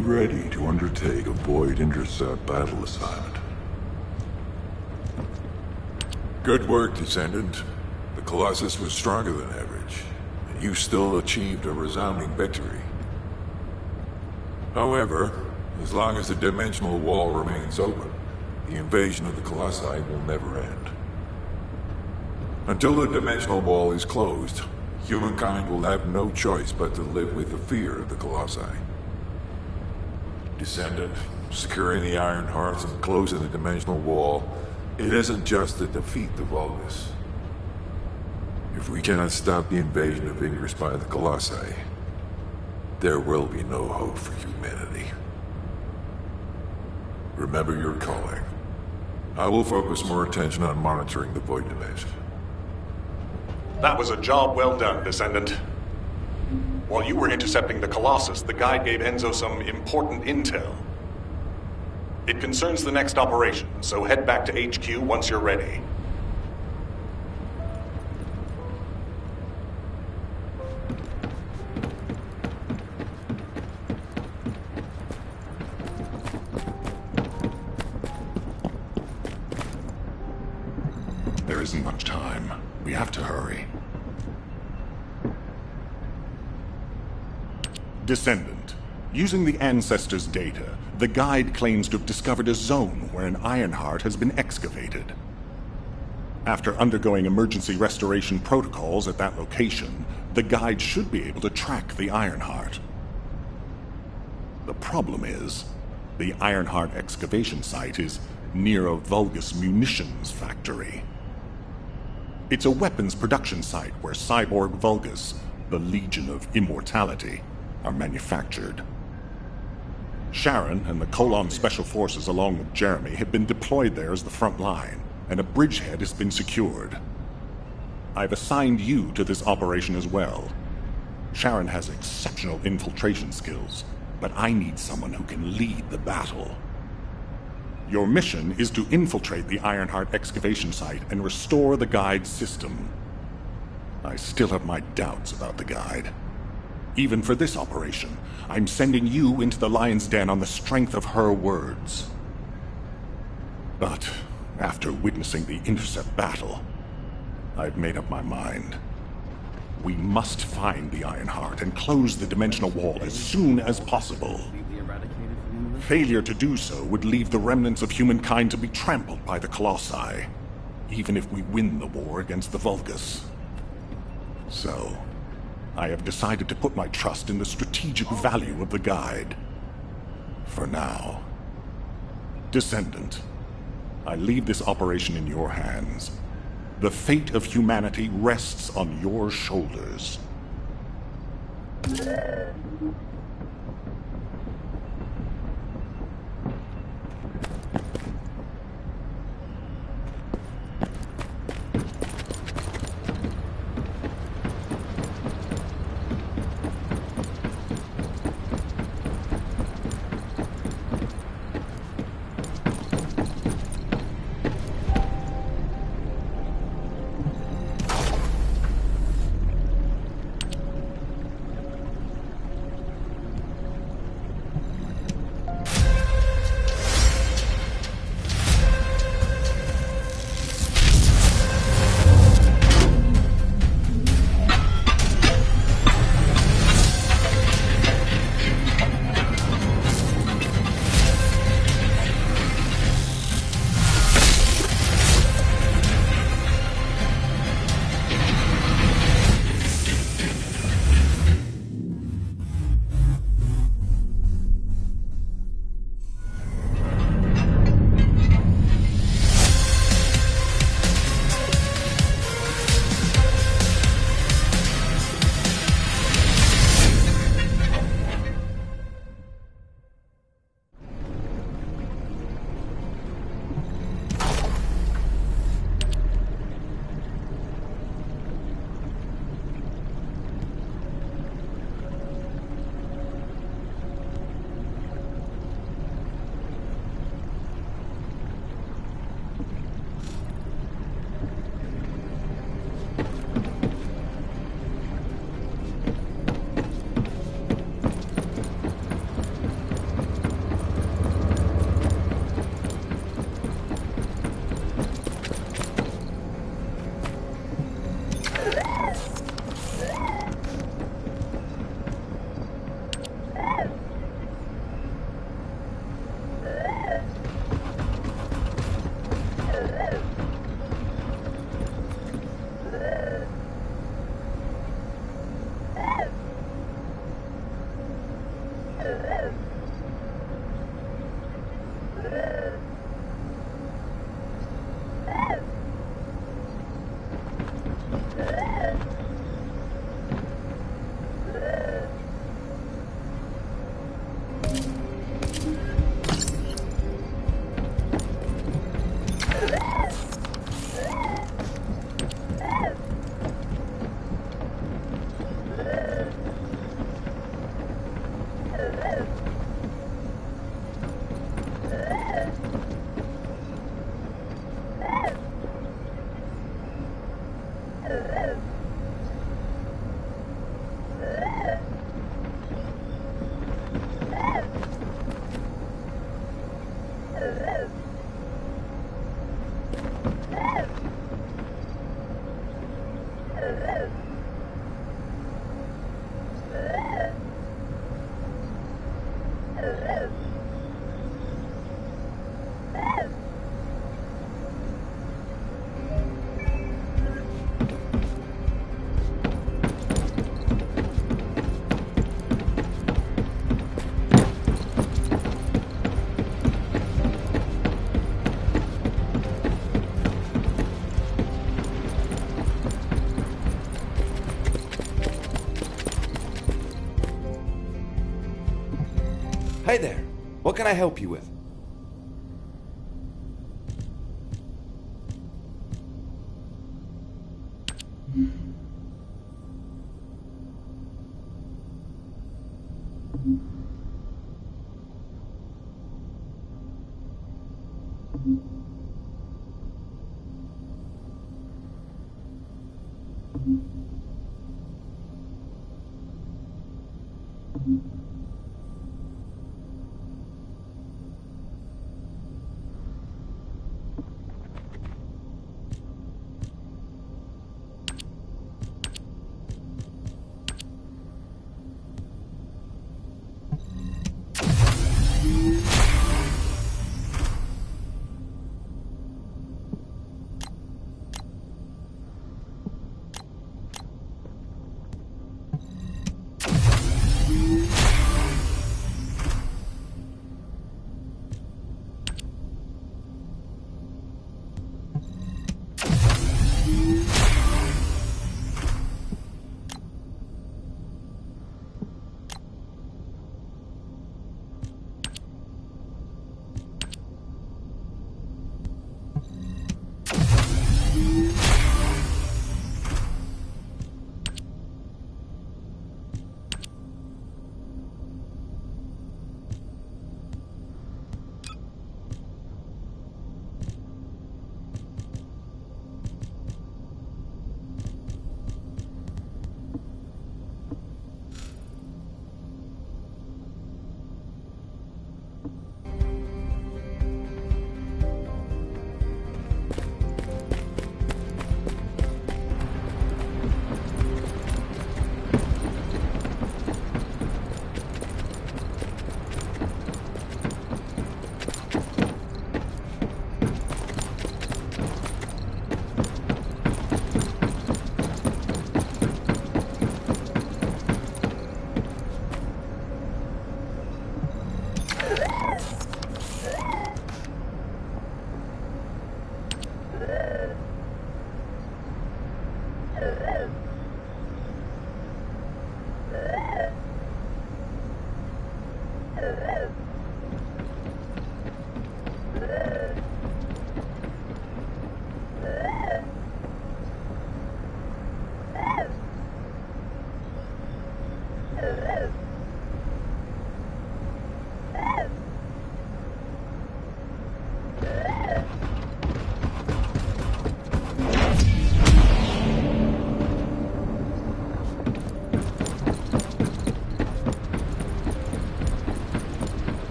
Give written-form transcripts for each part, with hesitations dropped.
you ready to undertake a void intercept battle assignment? Good work, Descendant. The Colossus was stronger than average, and you still achieved a resounding victory. However, as long as the dimensional wall remains open, the invasion of the Colossi will never end. Until the dimensional wall is closed, humankind will have no choice but to live with the fear of the Colossi. Descendant, securing the Iron Hearts and closing the dimensional wall, it isn't just to defeat the Vulgus. If we cannot stop the invasion of Ingress by the Colossi, there will be no hope for humanity. Remember your calling. I will focus more attention on monitoring the Void Dimension. That was a job well done, Descendant. While you were intercepting the Colossus, the guide gave Enzo some important intel. It concerns the next operation, so head back to HQ once you're ready. There isn't much time. We have to hurry. Descendant. Using the Ancestors' data, the guide claims to have discovered a zone where an Ironheart has been excavated. After undergoing emergency restoration protocols at that location, the guide should be able to track the Ironheart. The problem is, the Ironheart excavation site is near a Vulgus munitions factory. It's a weapons production site where cyborg Vulgus, the Legion of Immortality, are manufactured. Sharon and the Colon Special Forces along with Jeremy have been deployed there as the front line, and a bridgehead has been secured. I've assigned you to this operation as well. Sharon has exceptional infiltration skills, but I need someone who can lead the battle. Your mission is to infiltrate the Ironheart excavation site and restore the guide's system. I still have my doubts about the guide. Even for this operation, I'm sending you into the Lion's Den on the strength of her words. But after witnessing the intercept battle, I've made up my mind. We must find the Ironheart and close the dimensional wall as soon as possible. Failure to do so would leave the remnants of humankind to be trampled by the Colossi, even if we win the war against the Vulgus. So, I have decided to put my trust in the strategic value of the guide. For now. Descendant, I leave this operation in your hands. The fate of humanity rests on your shoulders. Hey there, what can I help you with?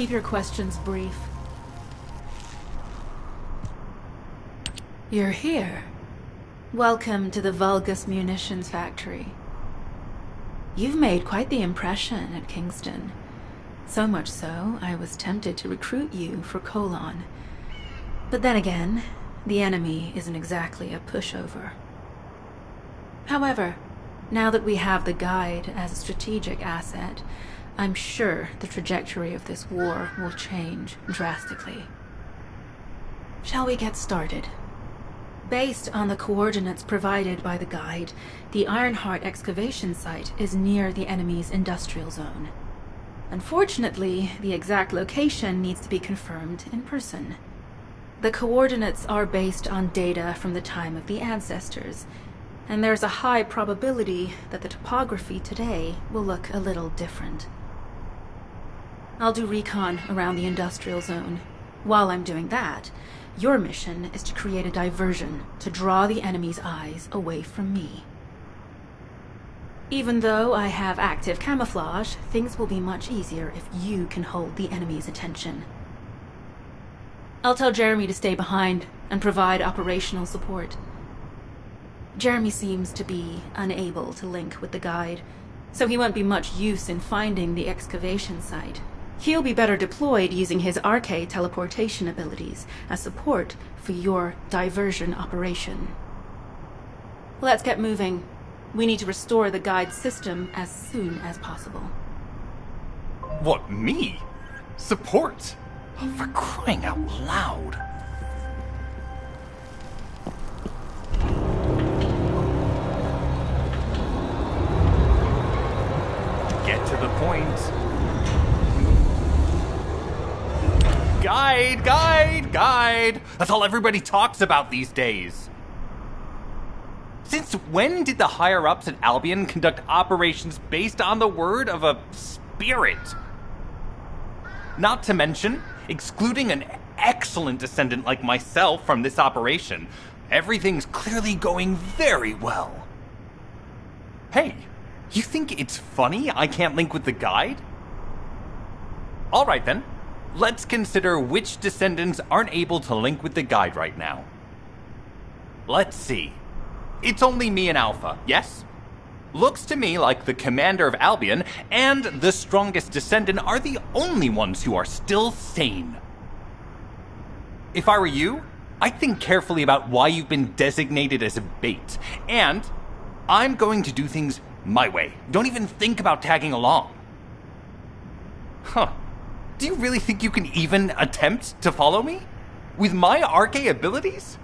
keep your questions brief. You're here. Welcome to the Vulgus Munitions Factory. You've made quite the impression at Kingston. So much so, I was tempted to recruit you for Colon. But then again, the enemy isn't exactly a pushover. However, now that we have the guide as a strategic asset, I'm sure the trajectory of this war will change drastically. Shall we get started? Based on the coordinates provided by the guide, the Ironheart excavation site is near the enemy's industrial zone. Unfortunately, the exact location needs to be confirmed in person. The coordinates are based on data from the time of the ancestors, and there's a high probability that the topography today will look a little different. I'll do recon around the industrial zone. While I'm doing that, your mission is to create a diversion to draw the enemy's eyes away from me. Even though I have active camouflage, things will be much easier if you can hold the enemy's attention. I'll tell Jeremy to stay behind and provide operational support. Jeremy seems to be unable to link with the guide, so he won't be much use in finding the excavation site. He'll be better deployed using his RK teleportation abilities as support for your diversion operation. Let's get moving. We need to restore the guide system as soon as possible. What, me? Support? Oh, for crying out loud. Get to the point. Guide, guide, guide! That's all everybody talks about these days. Since when did the higher-ups at Albion conduct operations based on the word of a spirit? Not to mention, excluding an excellent descendant like myself from this operation, everything's clearly going very well. Hey, you think it's funny I can't link with the guide? Alright then, let's consider which descendants aren't able to link with the guide right now. Let's see. It's only me and Alpha, yes? Looks to me like the commander of Albion and the strongest descendant are the only ones who are still sane. If I were you, I'd think carefully about why you've been designated as a bait, and I'm going to do things my way. Don't even think about tagging along. Huh. Do you really think you can even attempt to follow me? With my RK abilities?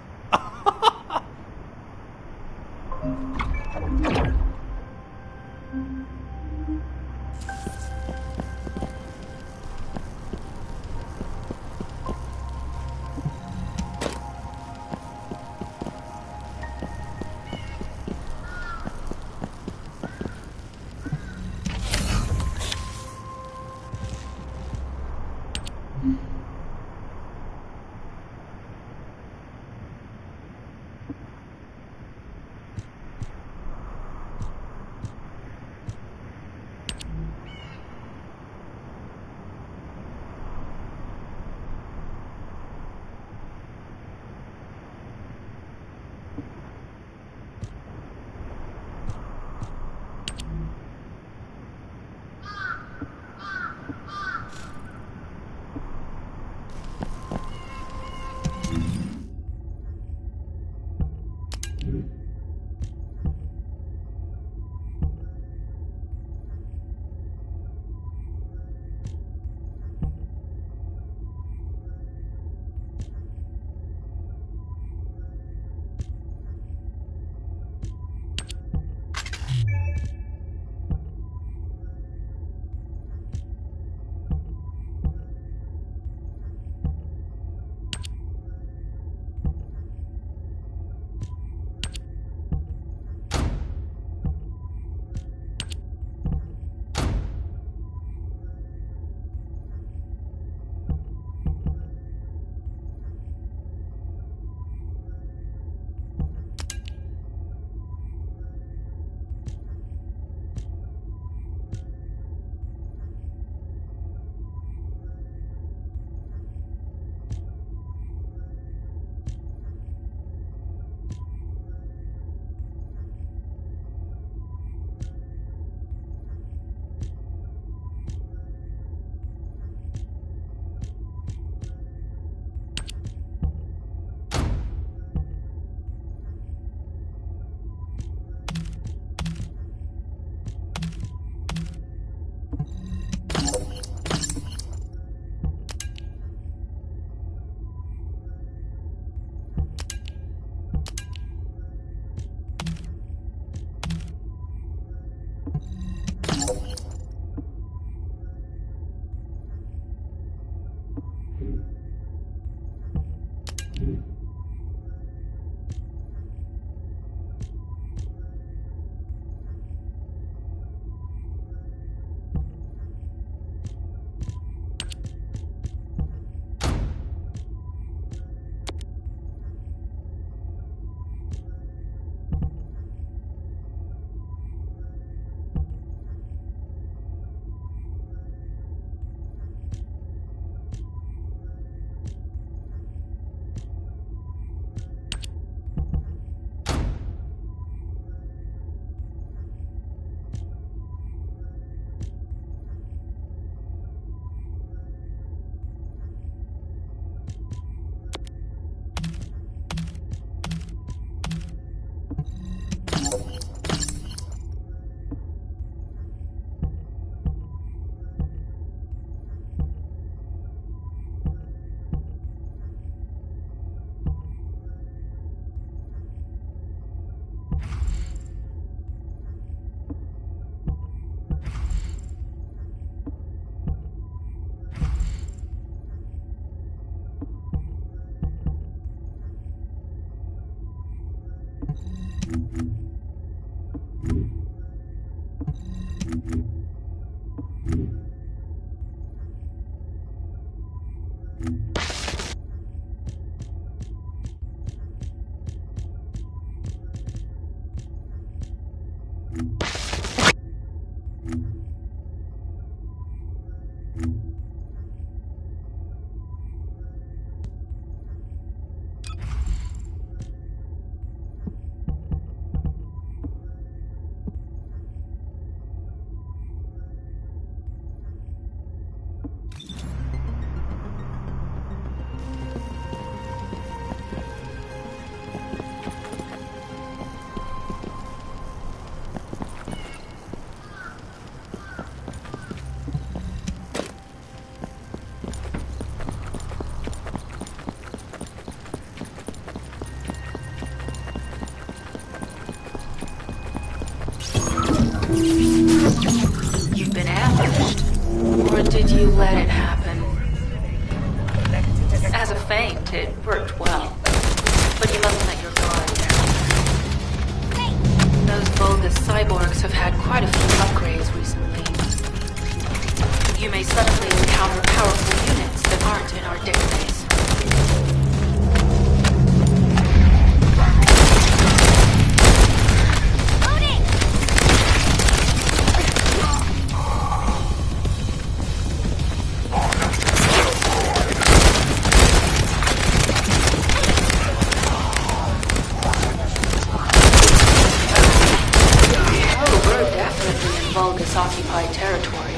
let it happen. As a feint, it worked well. But you mustn't let your guard down. Those Vulgus cyborgs have had quite a few upgrades recently. You may suddenly encounter powerful units that aren't in our database. Occupied territory.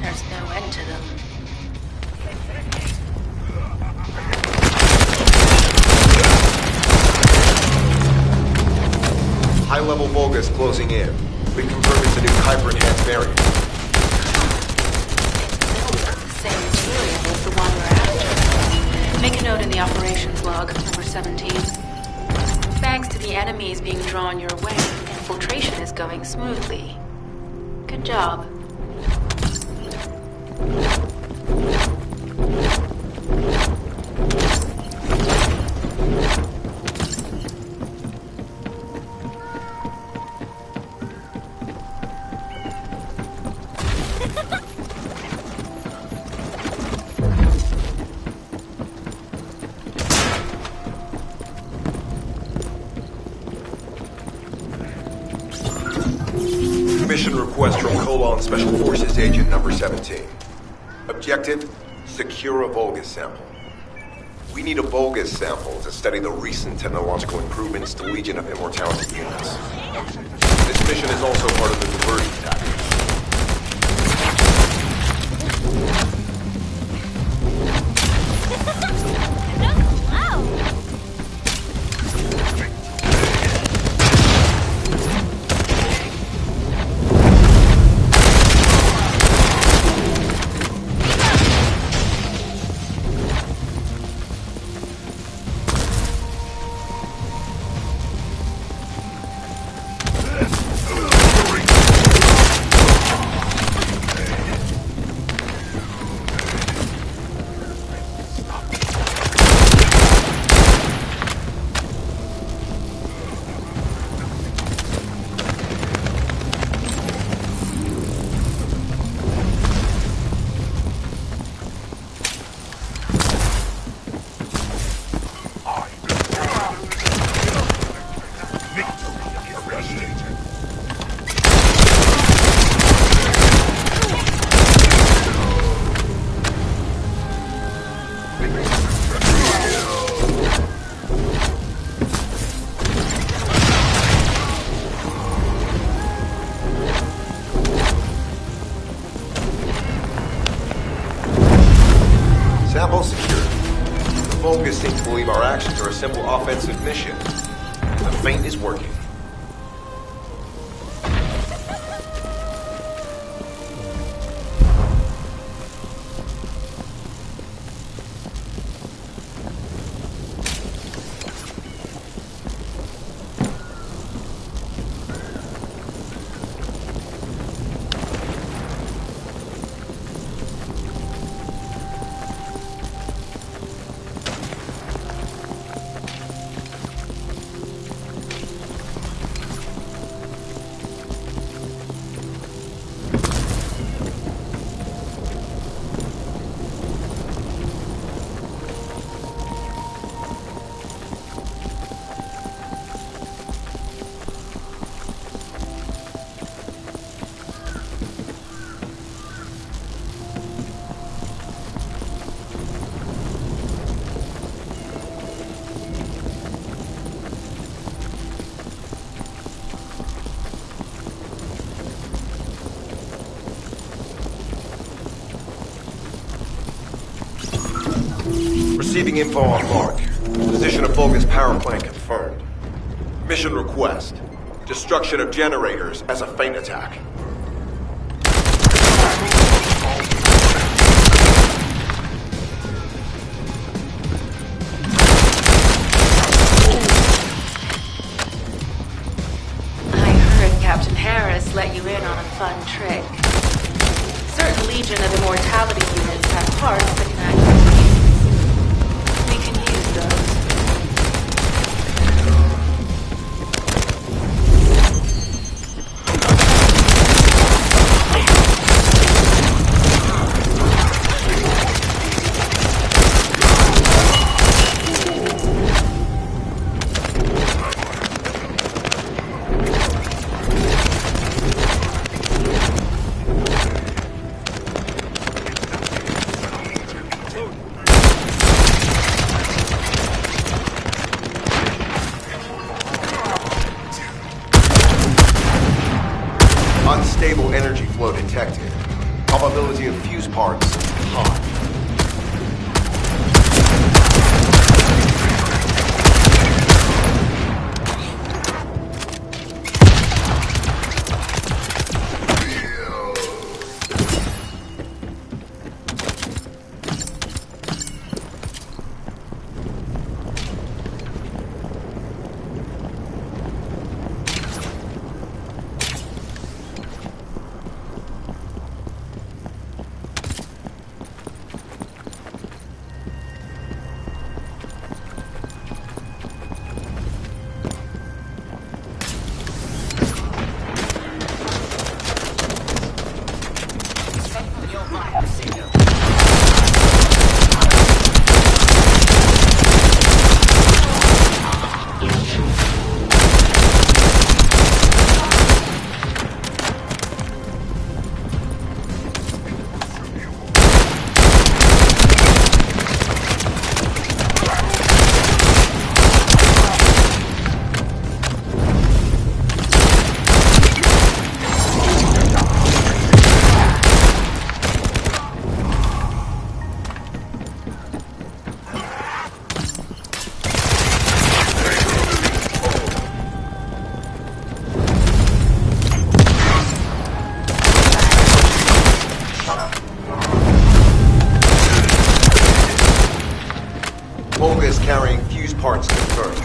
There's no end to them. High-level Vulgus closing in. We confirmed it's a new Kuiper-enhanced variant. It's built with the same material as the one we're after. Make a note in the operations log, number 17. Thanks to the enemies being drawn your way, infiltration is going smoothly. Good job. Mission request from Colon Special Forces Agent number 17. Objective, secure a Vulgus sample. We need a Vulgus sample to study the recent technological improvements to Legion of Immortality units. This mission is also part of the diversion tactics. Sample secured. The Vulgus seem to believe our actions are a simple offensive mission. The feint is working. Receiving info on mark. Position of Vulgus power plant confirmed. Mission request. Destruction of generators as a feint attack. I heard Captain Harris let you in on a fun trick. Certain Legion of Immortality units have parts that can activate. We can use those. Unstable energy flow detected. Probability of fuse parts high. Volga carrying fuse parts confirmed.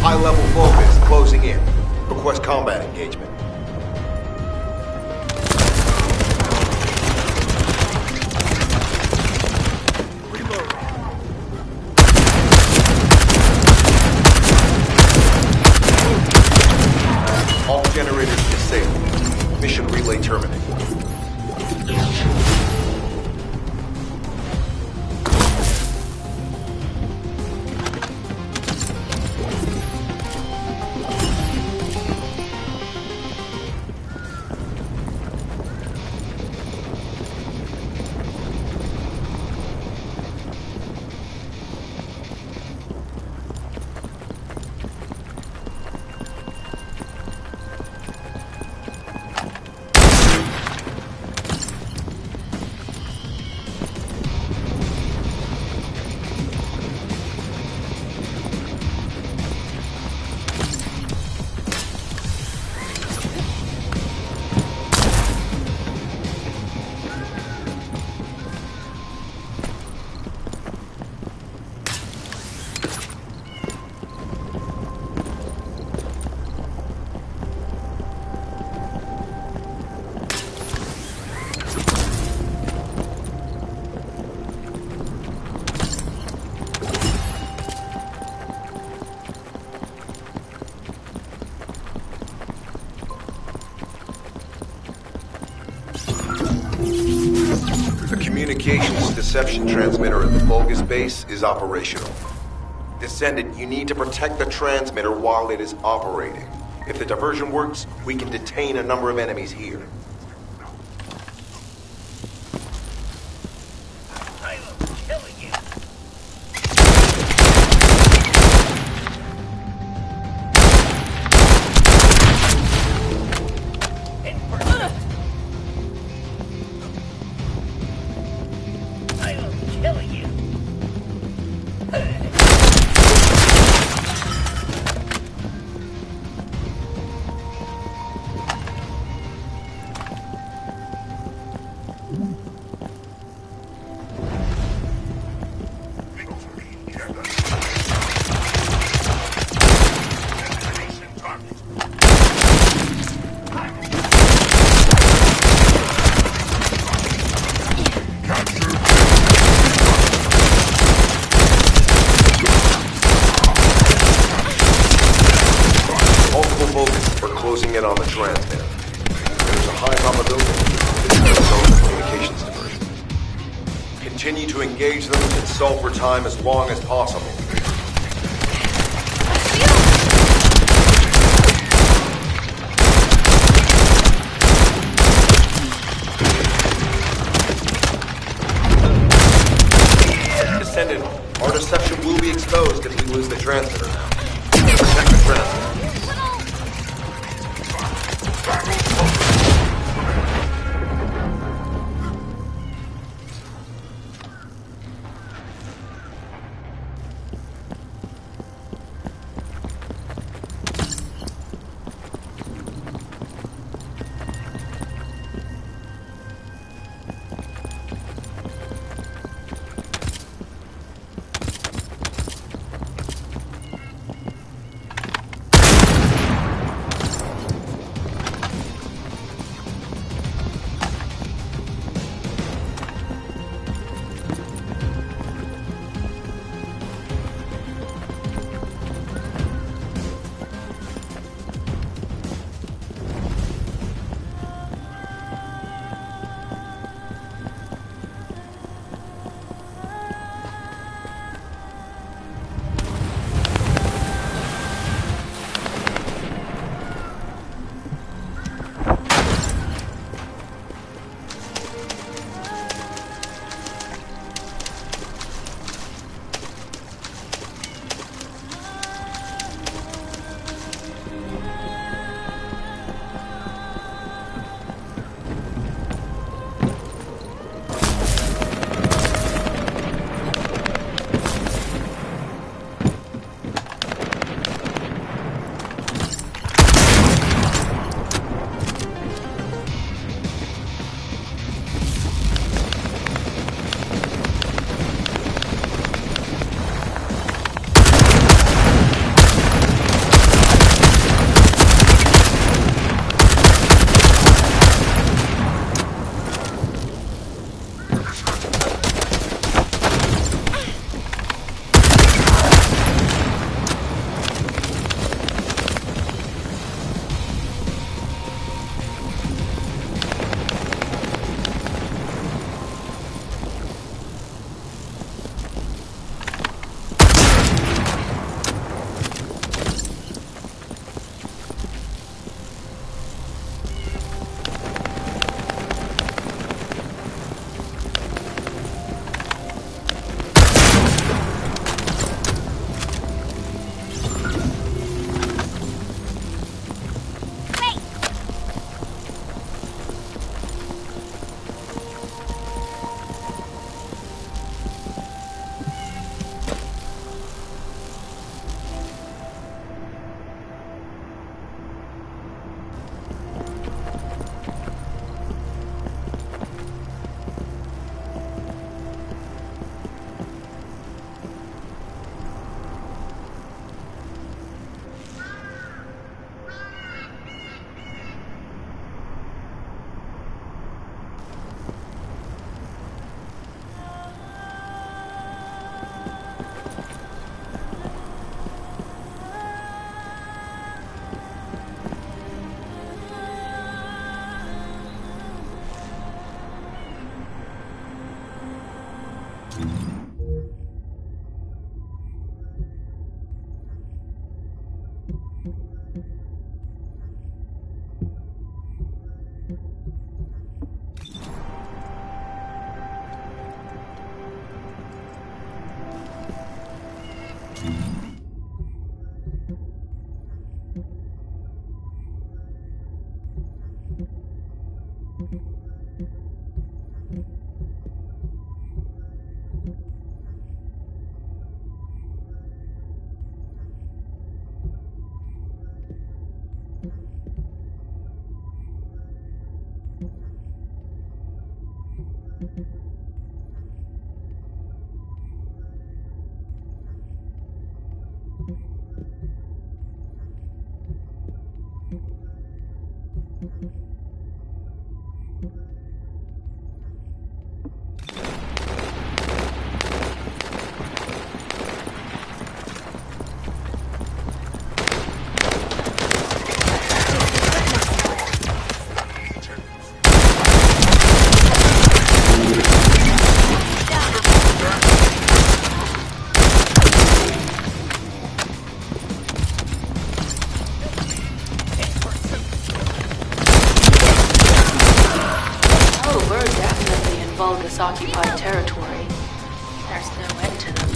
High-level Volga closing in. Request combat engagement. All generators disabled. Mission relay terminated. The communications deception transmitter at the Vulgus base is operational. Descendant, you need to protect the transmitter while it is operating. If the diversion works, we can detain a number of enemies here. there's a high probability this will result in communications diversion. Continue to engage them and solve for time as long as possible. Descendant, our deception will be exposed if we lose the transmitter now. Protect the transmitter. Vulgus occupied territory. There's no end to them.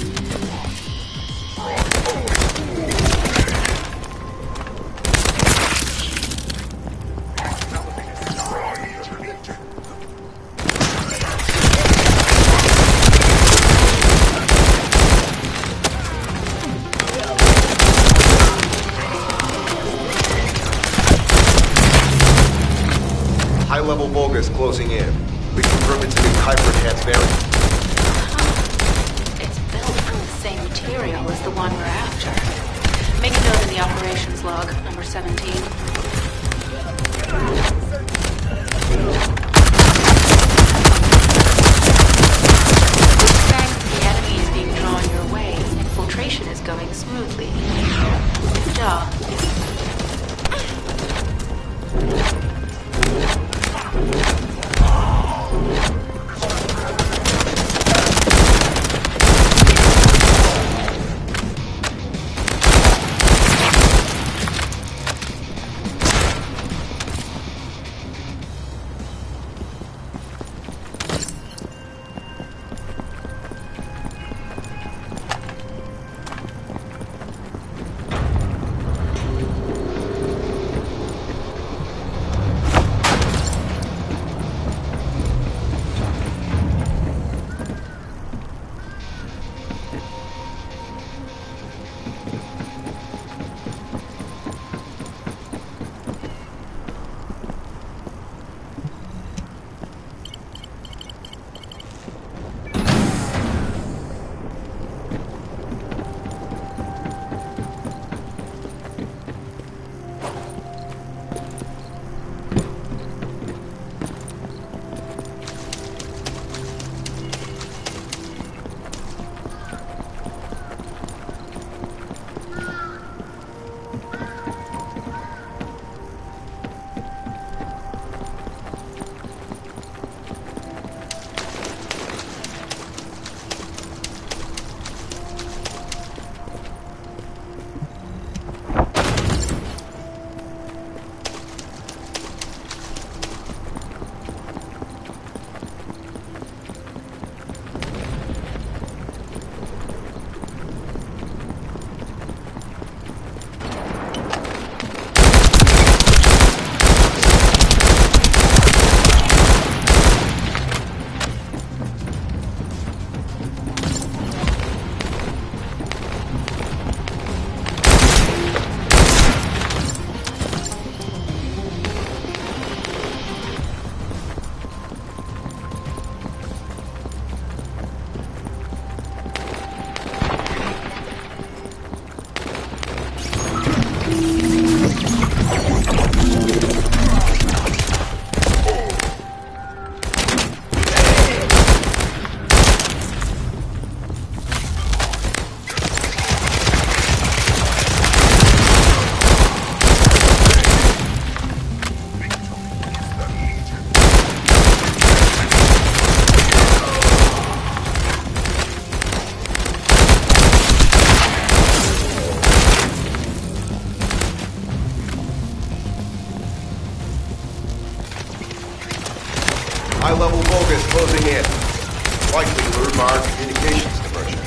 High-level Vulgus closing in. We confirm it's a new hyper-enhanced variant. It's built from the same material as the one we're after. Make a note in the operations log, number 17. Thanks to the enemies being drawn your way, infiltration is going smoothly. Good job. High-level Vulgus closing in. Likely through our communications diversion.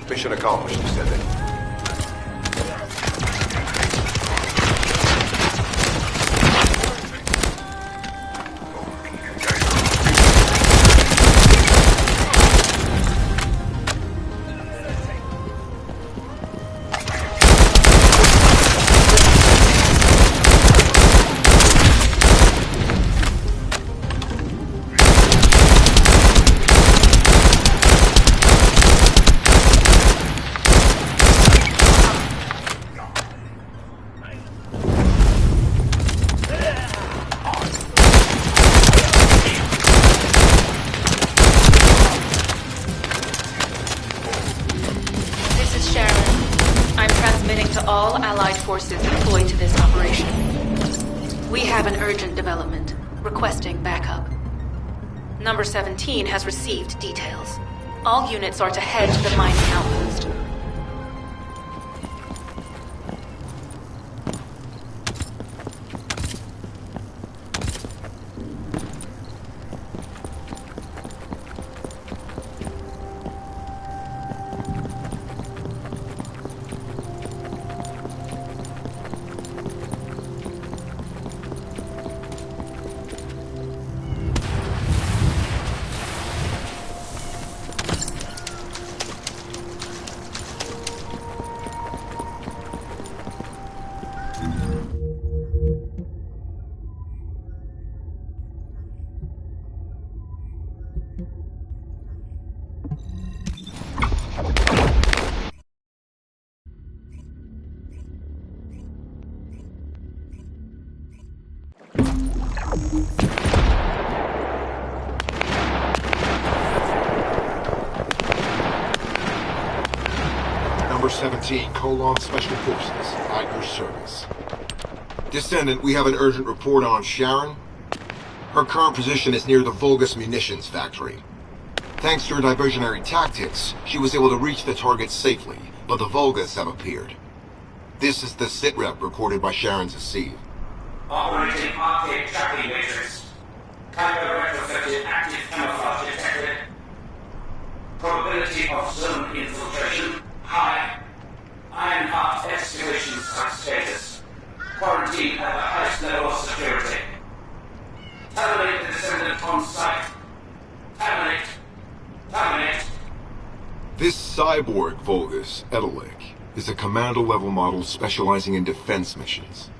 Mission accomplished, Descendant. Allied forces deployed to this operation. We have an urgent development, requesting backup. Number 17 has received details. All units are to head to the mining outpost. Number 17, Special Forces, at your service. Descendant, we have an urgent report on Sharon. Her current position is near the Vulgus munitions factory. Thanks to her diversionary tactics, she was able to reach the target safely, but the Vulgus have appeared. This is the sitrep recorded by Sharon's Asiv. Operating arcade tracking matrix. Type of retrofitted active camouflage detected. Probability of zone infiltration high. Ironheart excavation site status. Quarantine at the highest level of security. Terminate the descendant on site. Terminate. Terminate. This cyborg Vulgus, Edelik, is a commando-level model specializing in defense missions.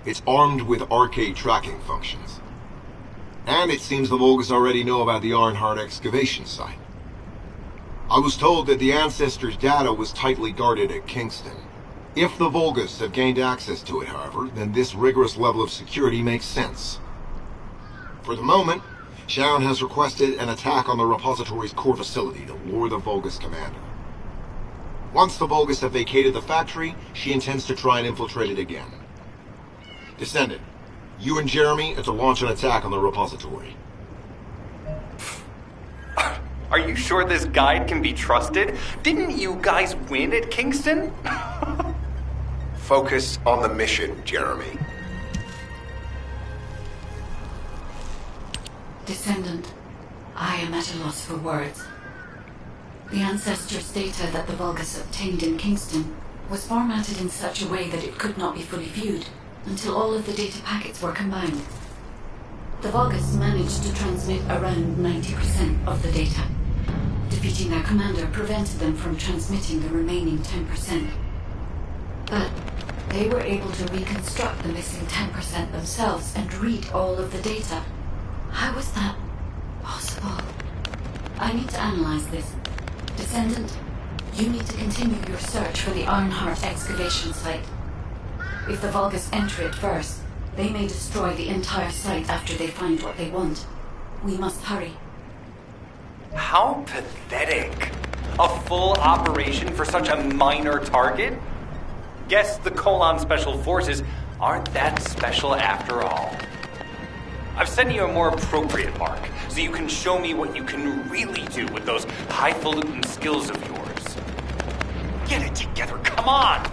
It's armed with arcade tracking functions. And it seems the Vulgus already know about the Ironheart excavation site. I was told that the Ancestors' data was tightly guarded at Kingston. If the Vulgus have gained access to it, however, then this rigorous level of security makes sense. For the moment, Sharon has requested an attack on the repository's core facility to lure the Vulgus commander. Once the Vulgus have vacated the factory, she intends to try and infiltrate it again. Descendant, you and Jeremy are to launch an attack on the repository. Are you sure this guide can be trusted? Didn't you guys win at Kingston? Focus on the mission, Jeremy. Descendant, I am at a loss for words. The Ancestors' data that the Vulgus obtained in Kingston was formatted in such a way that it could not be fully viewed until all of the data packets were combined. The Vulgus managed to transmit around 90% of the data. Defeating their commander prevented them from transmitting the remaining 10%. But they were able to reconstruct the missing 10% themselves and read all of the data. How was that possible? I need to analyze this. Descendant, you need to continue your search for the Ironheart excavation site. If the Vulgus enter it first, they may destroy the entire site after they find what they want. We must hurry. How pathetic. A full operation for such a minor target? Guess the Special Forces aren't that special after all. I've sent you a more appropriate mark, so you can show me what you can really do with those highfalutin skills of yours. Get it together, come on!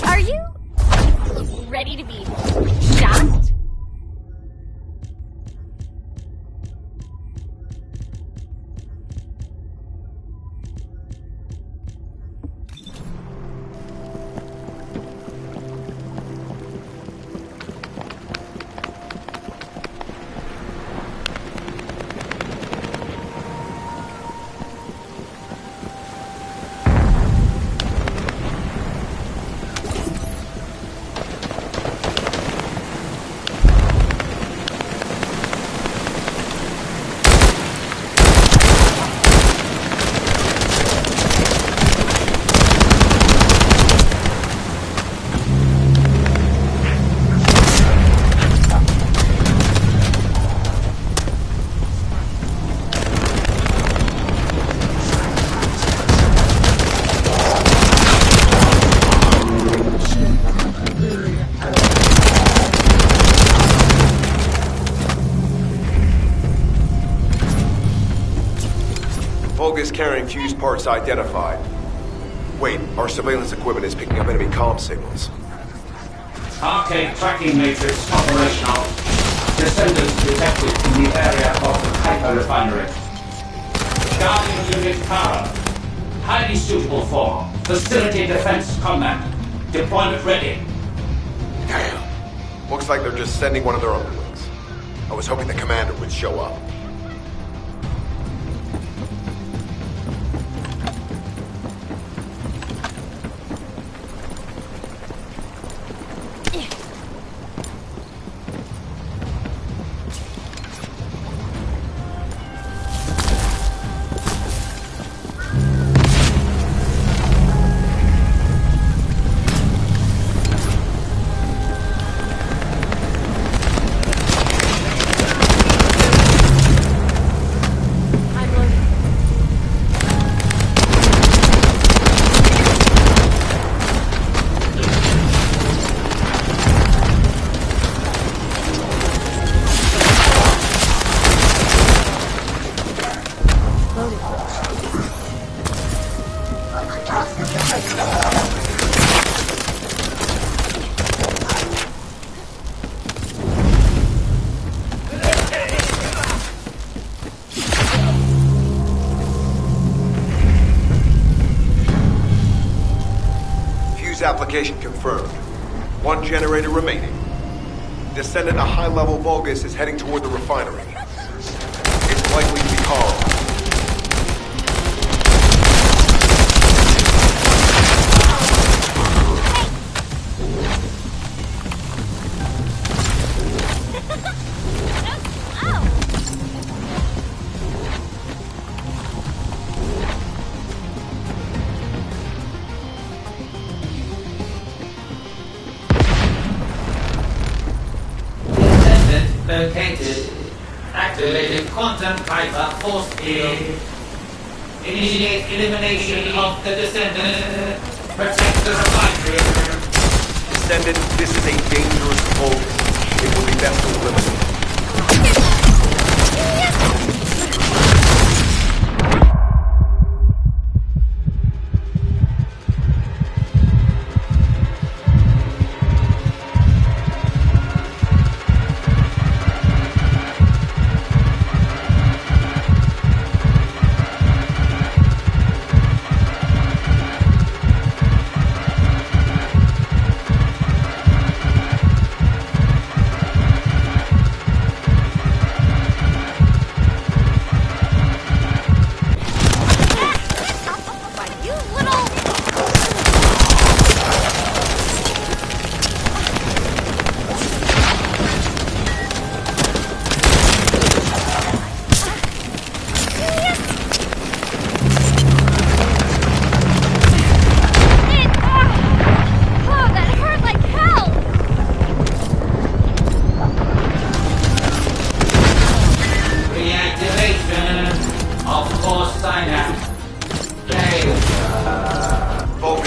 Are you ready to be shocked? Vulgus carrying fused parts identified. Wait, our surveillance equipment is picking up enemy comm signals. Arcade tracking matrix operational. Descendants detected in the area of the Hyper Refinery. Guardian unit power. Highly suitable for Facility Defense Command. Deployment ready. Damn. Looks like they're just sending one of their underlings. I was hoping the commander would show up. Application confirmed. One generator remaining. Descendant a high-level Vulgus is heading toward the refinery. It's likely to be Carl. Located. Activated quantum Kuiper force field. Initiate elimination of the Descendant. Protect the refinery. Descendant, this is a dangerous Vulgus. It will be best to eliminate.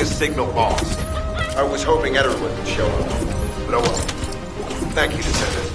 Signal lost. I was hoping Ederlin would show up. But oh well. Thank you, Descendant.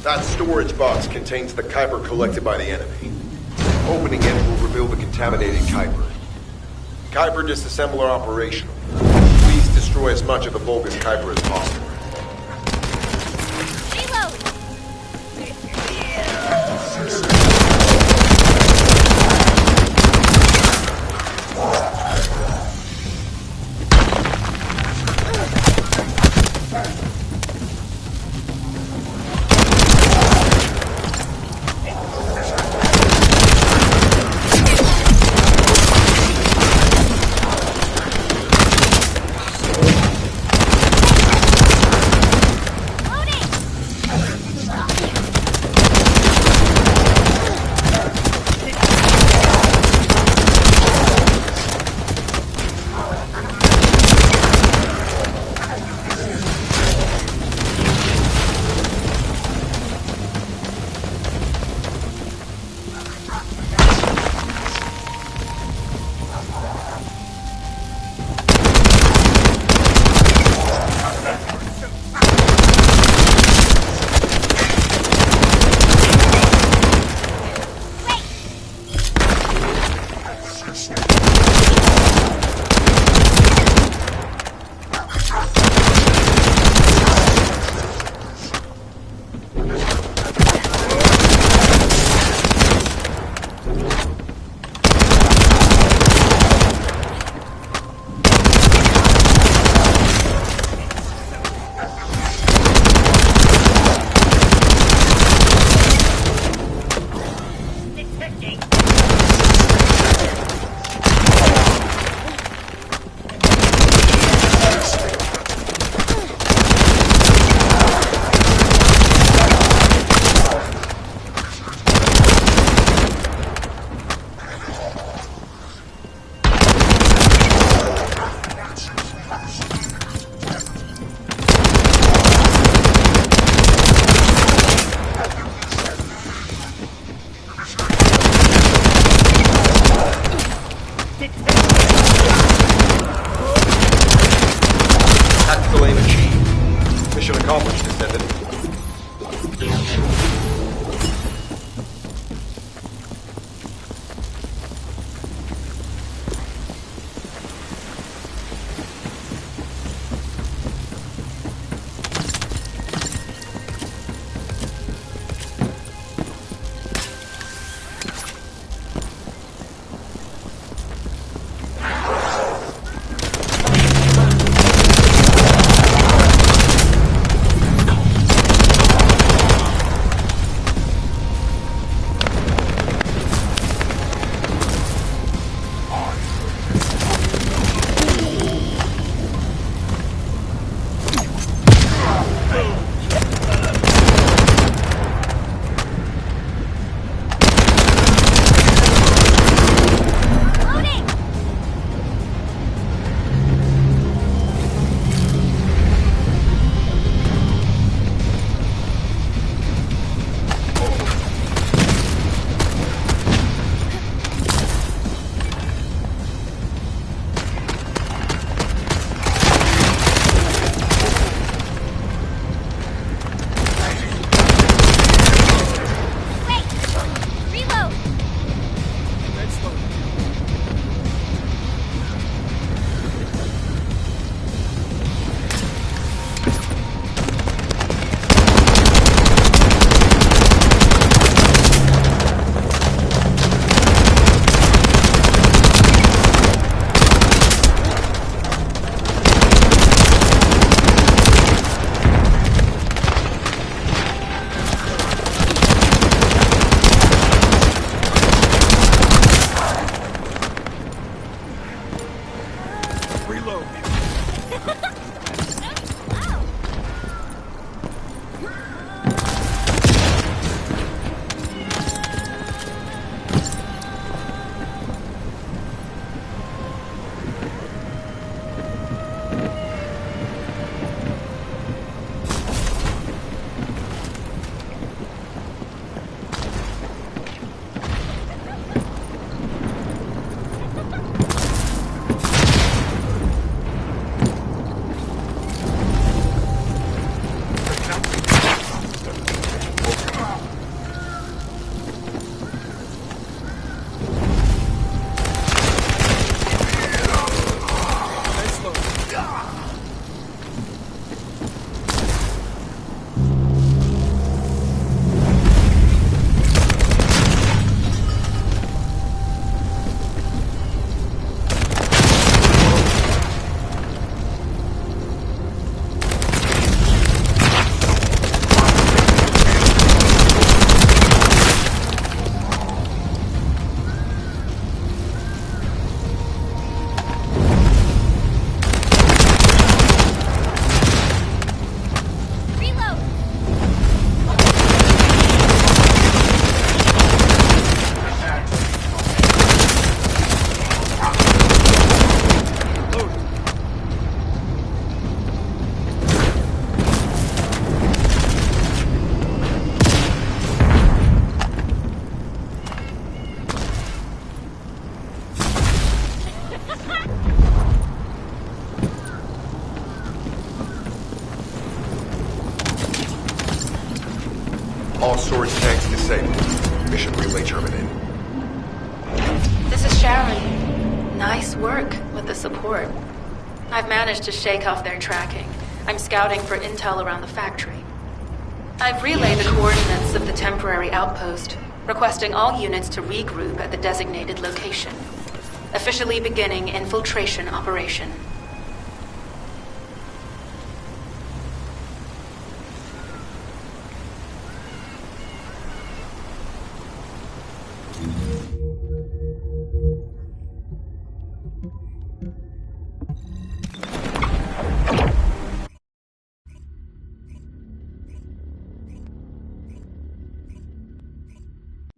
That storage box contains the Kuiper collected by the enemy. Opening it will reveal the contaminated Kuiper. Kuiper disassembler operational. Please destroy as much of the bogus Kuiper as possible. All storage tanks disabled. Mission relay terminated. This is Sharon. Nice work with the support. I've managed to shake off their tracking. I'm scouting for intel around the factory. I've relayed the coordinates of the temporary outpost, requesting all units to regroup at the designated location. Officially beginning infiltration operation.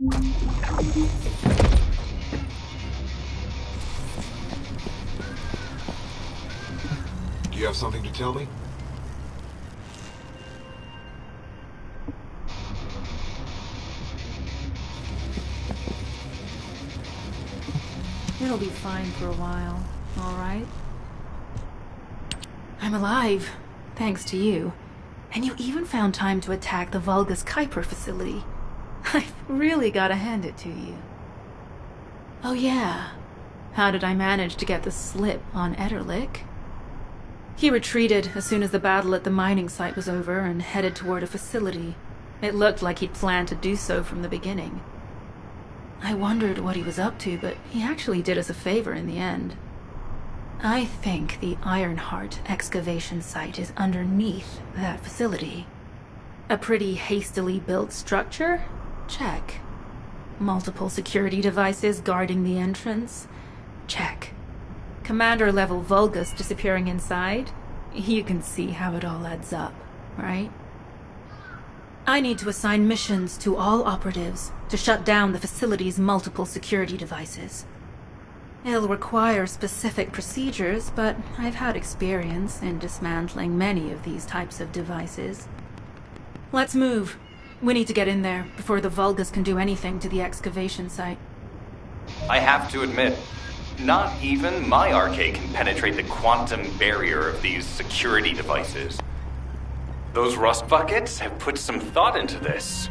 Do you have something to tell me? It'll be fine for a while, all right? I'm alive, thanks to you. And you even found time to attack the Vulgus Kuiper facility. I've really gotta hand it to you. Oh yeah, how did I manage to get the slip on Ederlich? He retreated as soon as the battle at the mining site was over and headed toward a facility. It looked like he'd planned to do so from the beginning. I wondered what he was up to, but he actually did us a favor in the end. I think the Ironheart excavation site is underneath that facility. A pretty hastily built structure? Check. Multiple security devices guarding the entrance? Check. Commander-level Vulgus disappearing inside? You can see how it all adds up, right? I need to assign missions to all operatives to shut down the facility's multiple security devices. It'll require specific procedures, but I've had experience in dismantling many of these types of devices. Let's move. We need to get in there before the Vulgus can do anything to the excavation site. I have to admit, not even my arcade can penetrate the quantum barrier of these security devices. Those rust buckets have put some thought into this.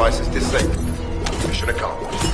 devices disabled. Mission accomplished.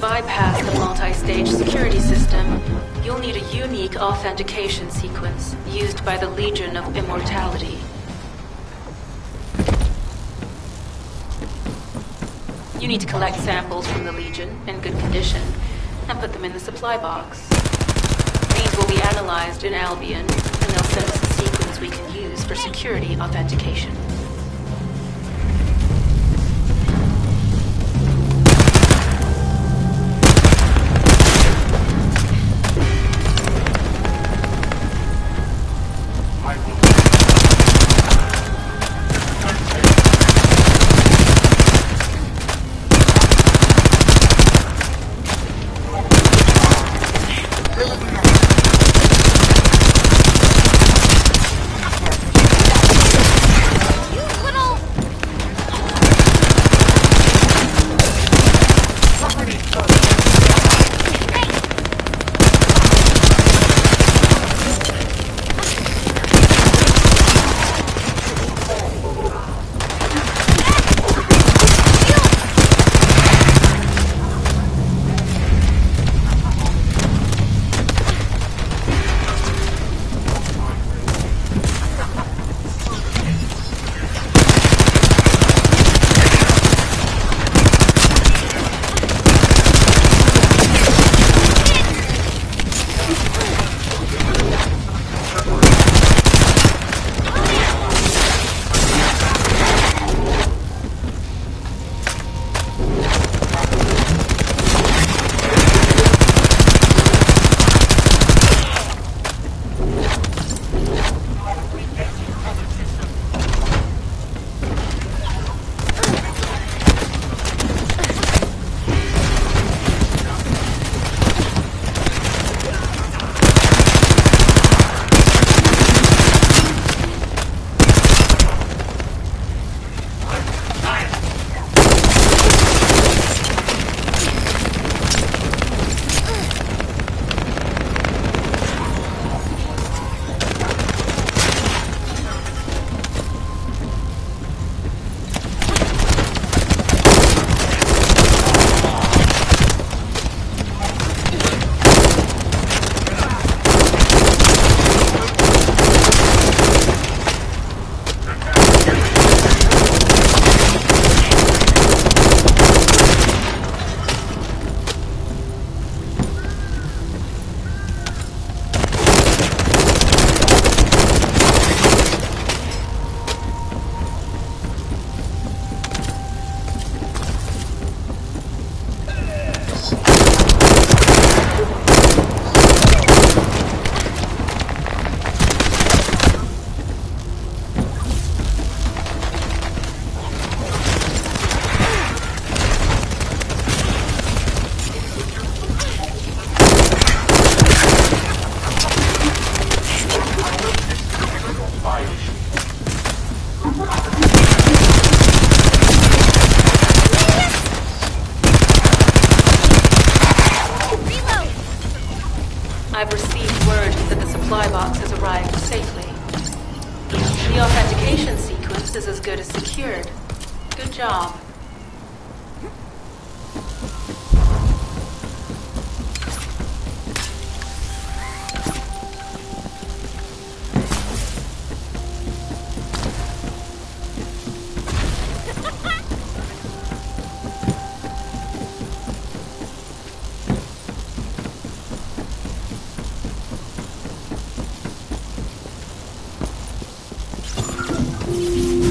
Bypass the multi-stage security system, you'll need a unique authentication sequence used by the Legion of Immortality. You need to collect samples from the Legion in good condition and put them in the supply box. These will be analyzed in Albion, and they'll send us a sequence we can use for security authentication. as good as secured. Good job.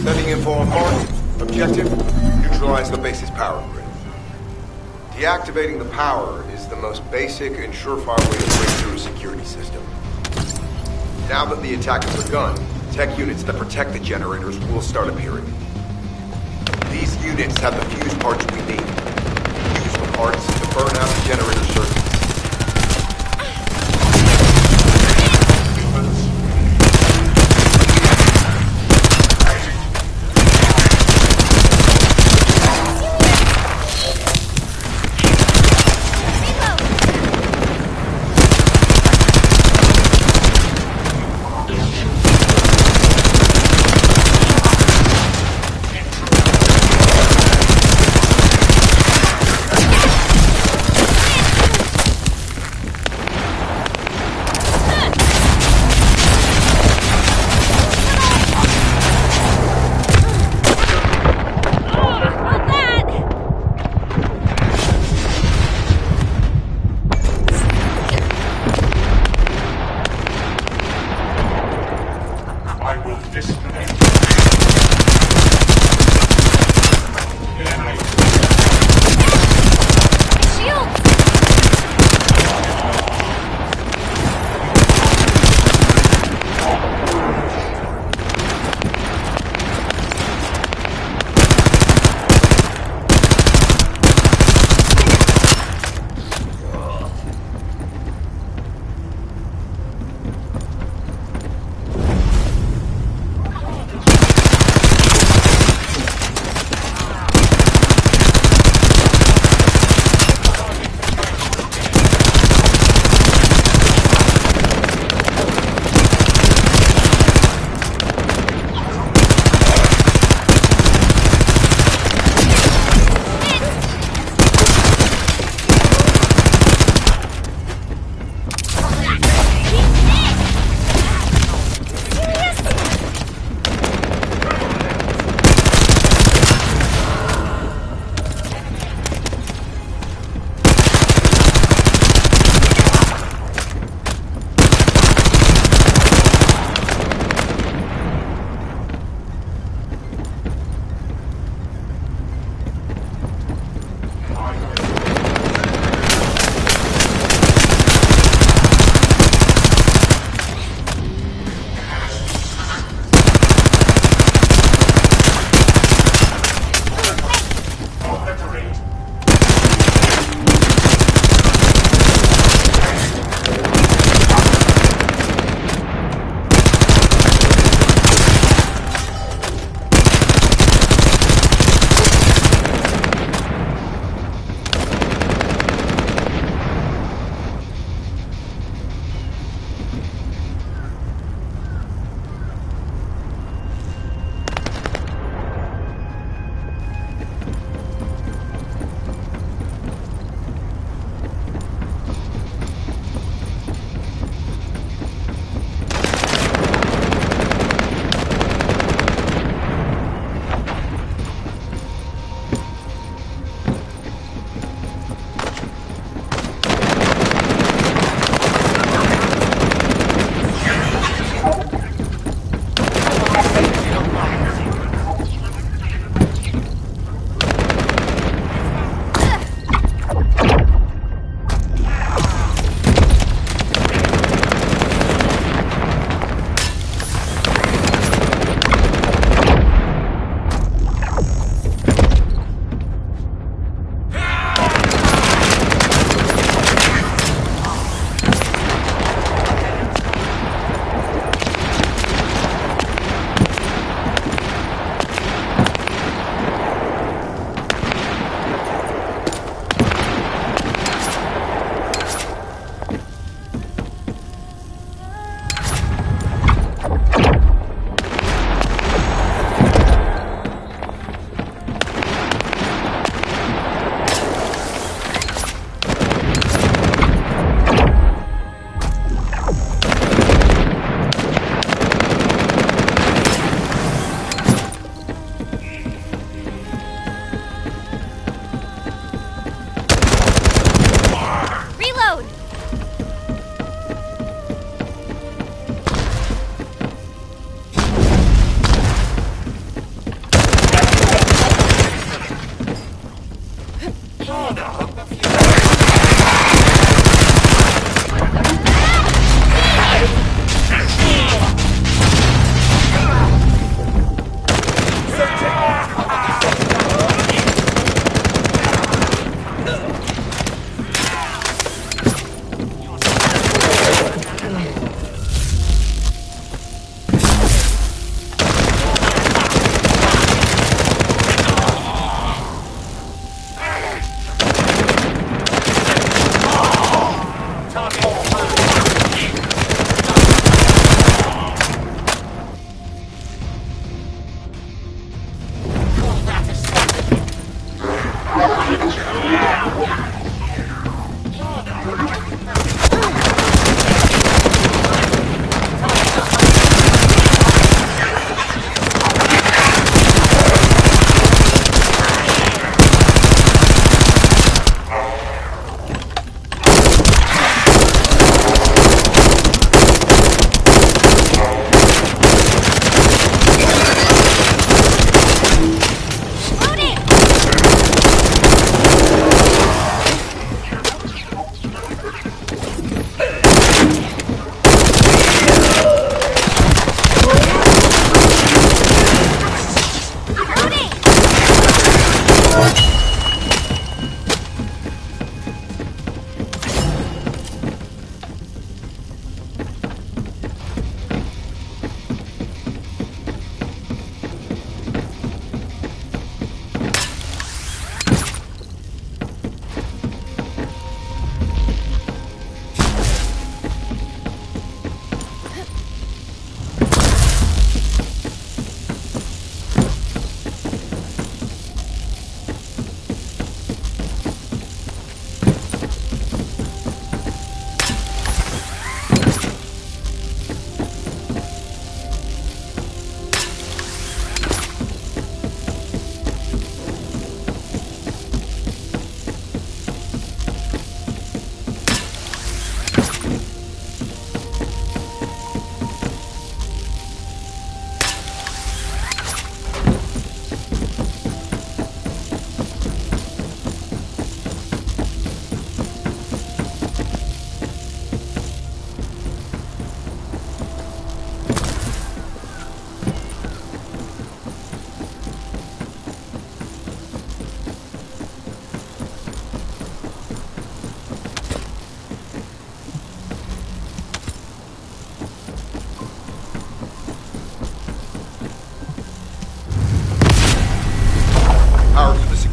Sending info on mark. Objective, neutralize the base's power grid. Deactivating the power is the most basic and surefire way to break through a security system. Now that the attack has begun, tech units that protect the generators will start appearing. These units have the fuse parts we need. Use the parts to burn out the generator circuits.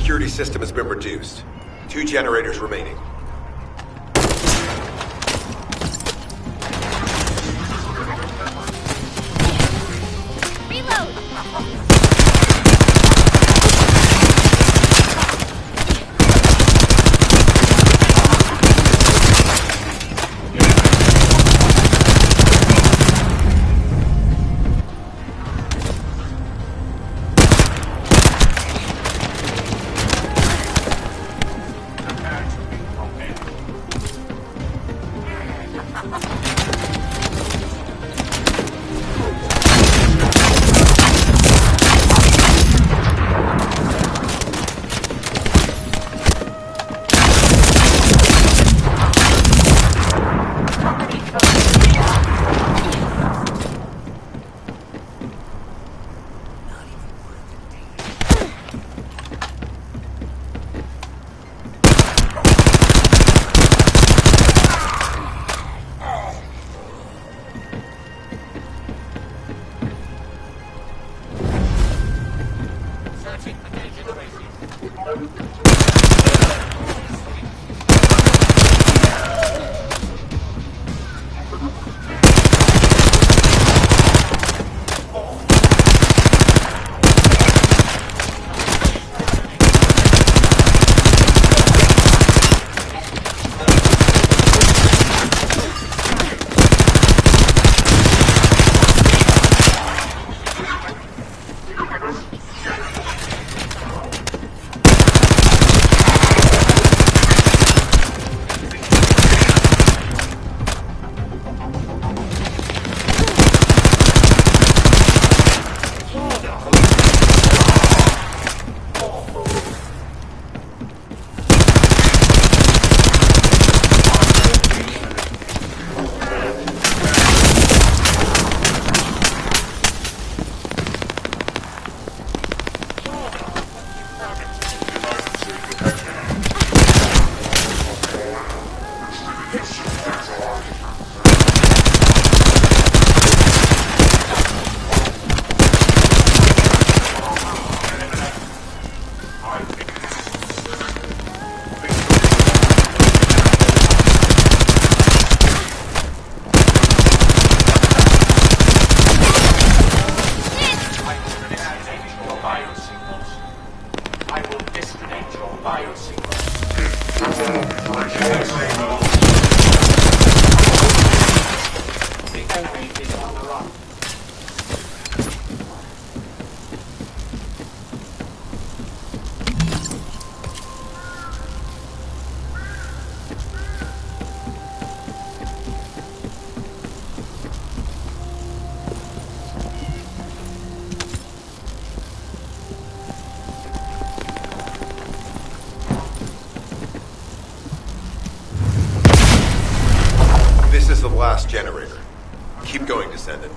security system has been reduced. 2 generators remaining. I will disconnect your biosignal. The enemy is on the run. This is the last generator. Keep going, Descendant.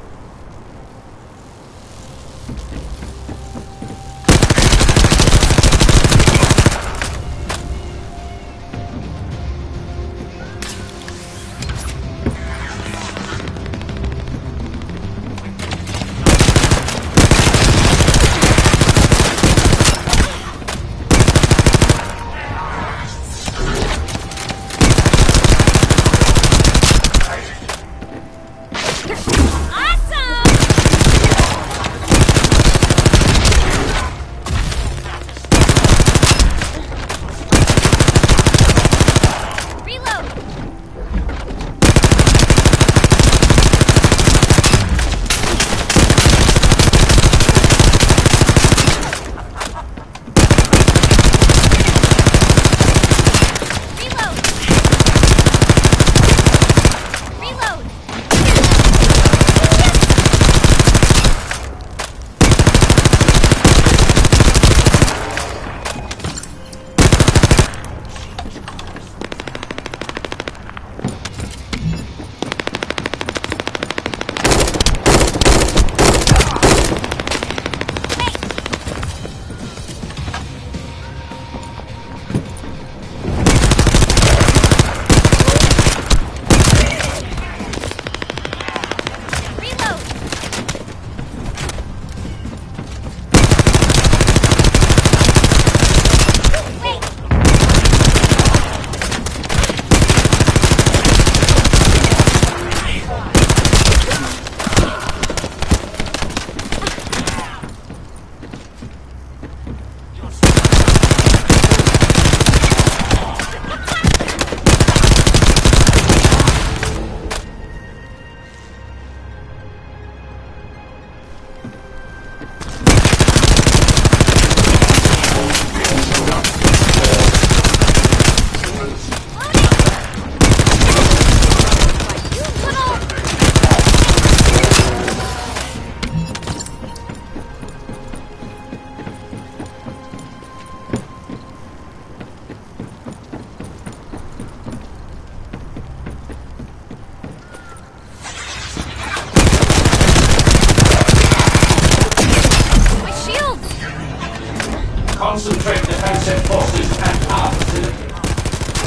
Concentrate defensive forces and power facilities.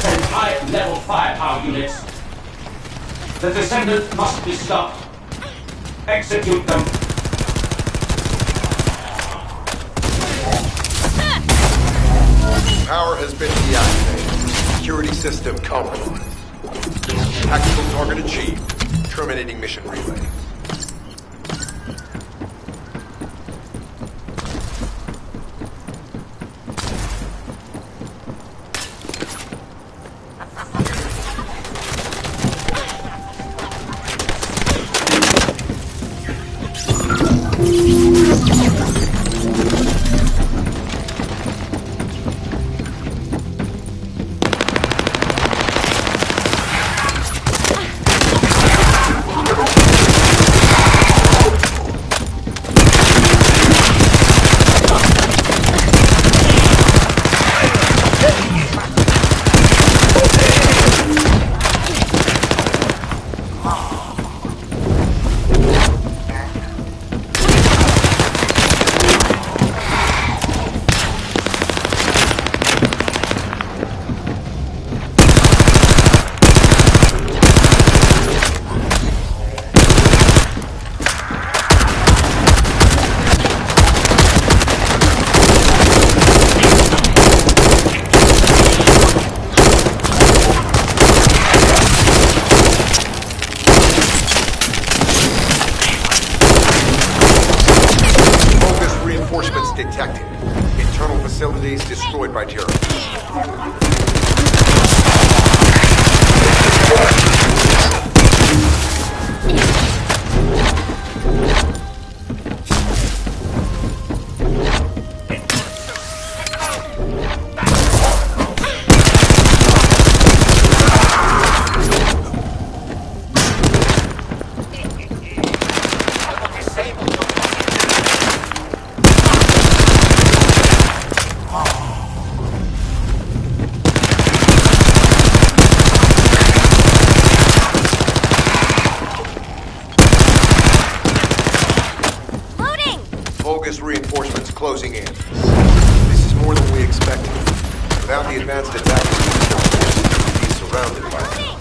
Send high-level firepower units. The Descendant must be stopped. Execute them. Power has been deactivated. Security system compromised. Tactical target achieved. Terminating mission relay. Internal facilities destroyed by terrorists. Reinforcements closing in. This is more than we expected. Without the advanced attack, we'd be surrounded by them.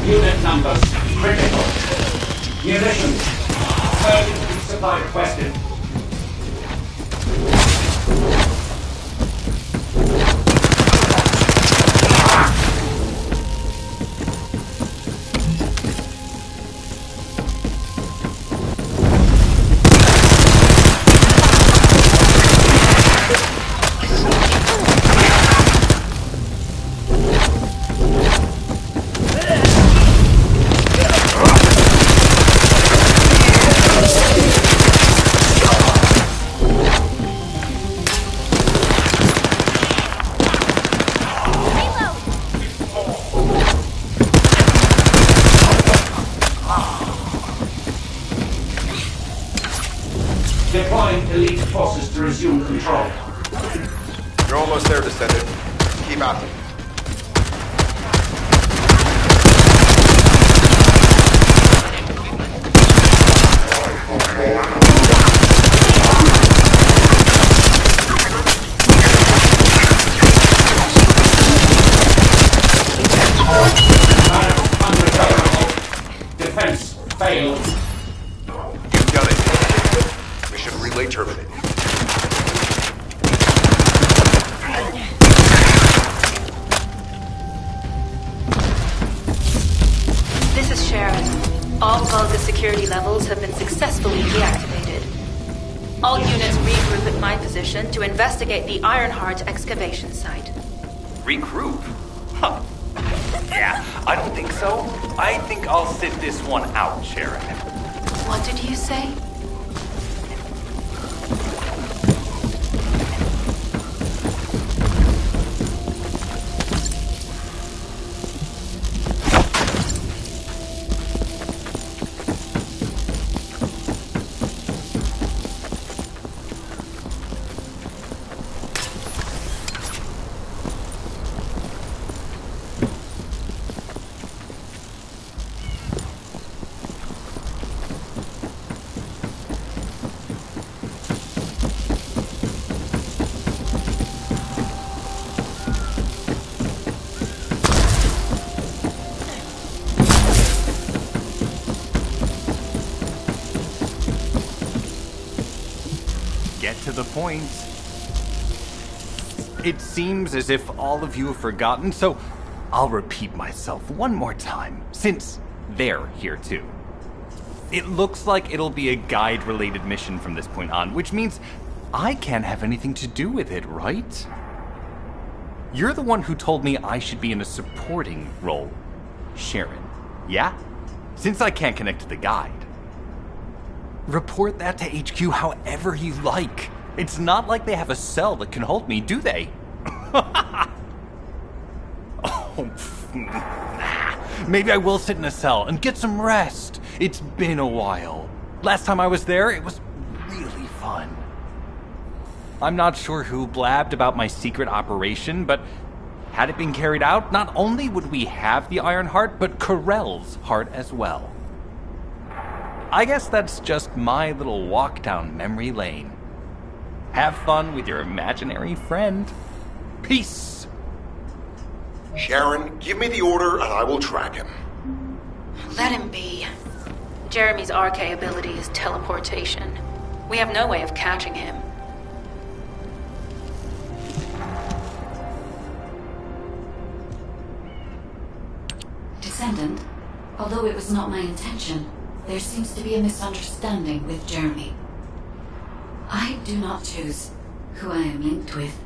Unit numbers critical. Munitions. Urgent supply requested. Deploying elite forces to resume control. You're almost there, Descendant. Keep at them. Unrecoverable. Defense failed. You've done it. Mission relay terminated. This is Sharon. All Vulgus security levels have been successfully deactivated. All units regroup at my position to investigate the Ironheart excavation site. Regroup? Huh. Yeah, I don't think so. I think I'll sit this one out, Sharon. What did you say? Get to the point. It seems as if all of you have forgotten, so I'll repeat myself one more time, since they're here too. It looks like it'll be a guide-related mission from this point on, which means I can't have anything to do with it, right? You're the one who told me I should be in a supporting role, Sharon, yeah? Since I can't connect to the guide. Report that to HQ however you like. It's not like they have a cell that can hold me, do they? Maybe I will sit in a cell and get some rest. It's been a while. Last time I was there, it was really fun. I'm not sure who blabbed about my secret operation, but had it been carried out, not only would we have the Iron Heart, but Corell's heart as well. I guess that's just my little walk down memory lane. Have fun with your imaginary friend. Peace! Sharon, give me the order and I will track him. Let him be. Jeremy's RK ability is teleportation. We have no way of catching him. Descendant, although it was not my intention, there seems to be a misunderstanding with Jeremy. I do not choose who I am linked with.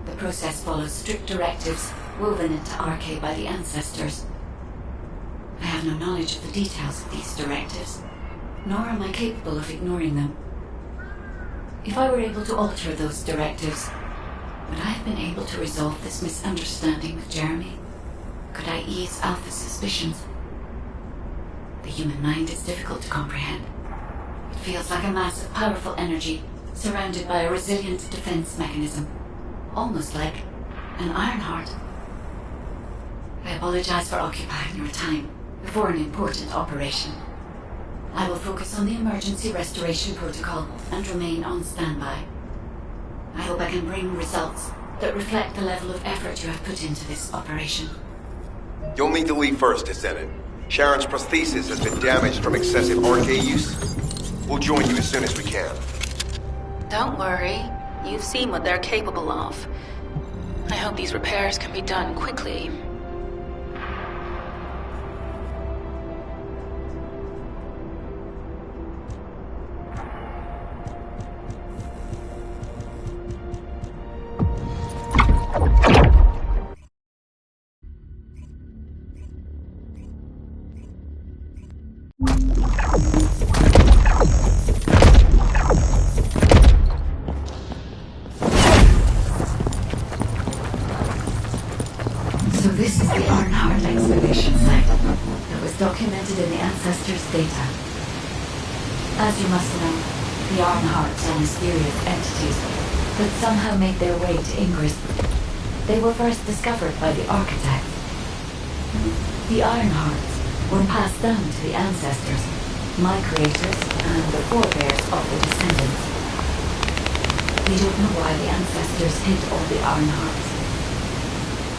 The process follows strict directives woven into RK by the ancestors. I have no knowledge of the details of these directives, nor am I capable of ignoring them. If I were able to alter those directives, would I have been able to resolve this misunderstanding with Jeremy? Could I ease Alpha's suspicions? The human mind is difficult to comprehend. It feels like a mass of powerful energy surrounded by a resilient defense mechanism, almost like an Iron Heart. I apologize for occupying your time before an important operation. I will focus on the emergency restoration protocol and remain on standby. I hope I can bring results that reflect the level of effort you have put into this operation. You'll need to leave first, Descendant. Sharon's prosthesis has been damaged from excessive RK use. We'll join you as soon as we can. Don't worry. You've seen what they're capable of. I hope these repairs can be done quickly. So this is the Arnhart excavation site that was documented in the ancestors' data. As you must know, the Arnharts are mysterious entities that somehow made their way to Ingress. They were first discovered by the architect. The Ironhearts were passed down to the ancestors, my creators, and the forebears of the descendants. We don't know why the ancestors hid all the Ironhearts.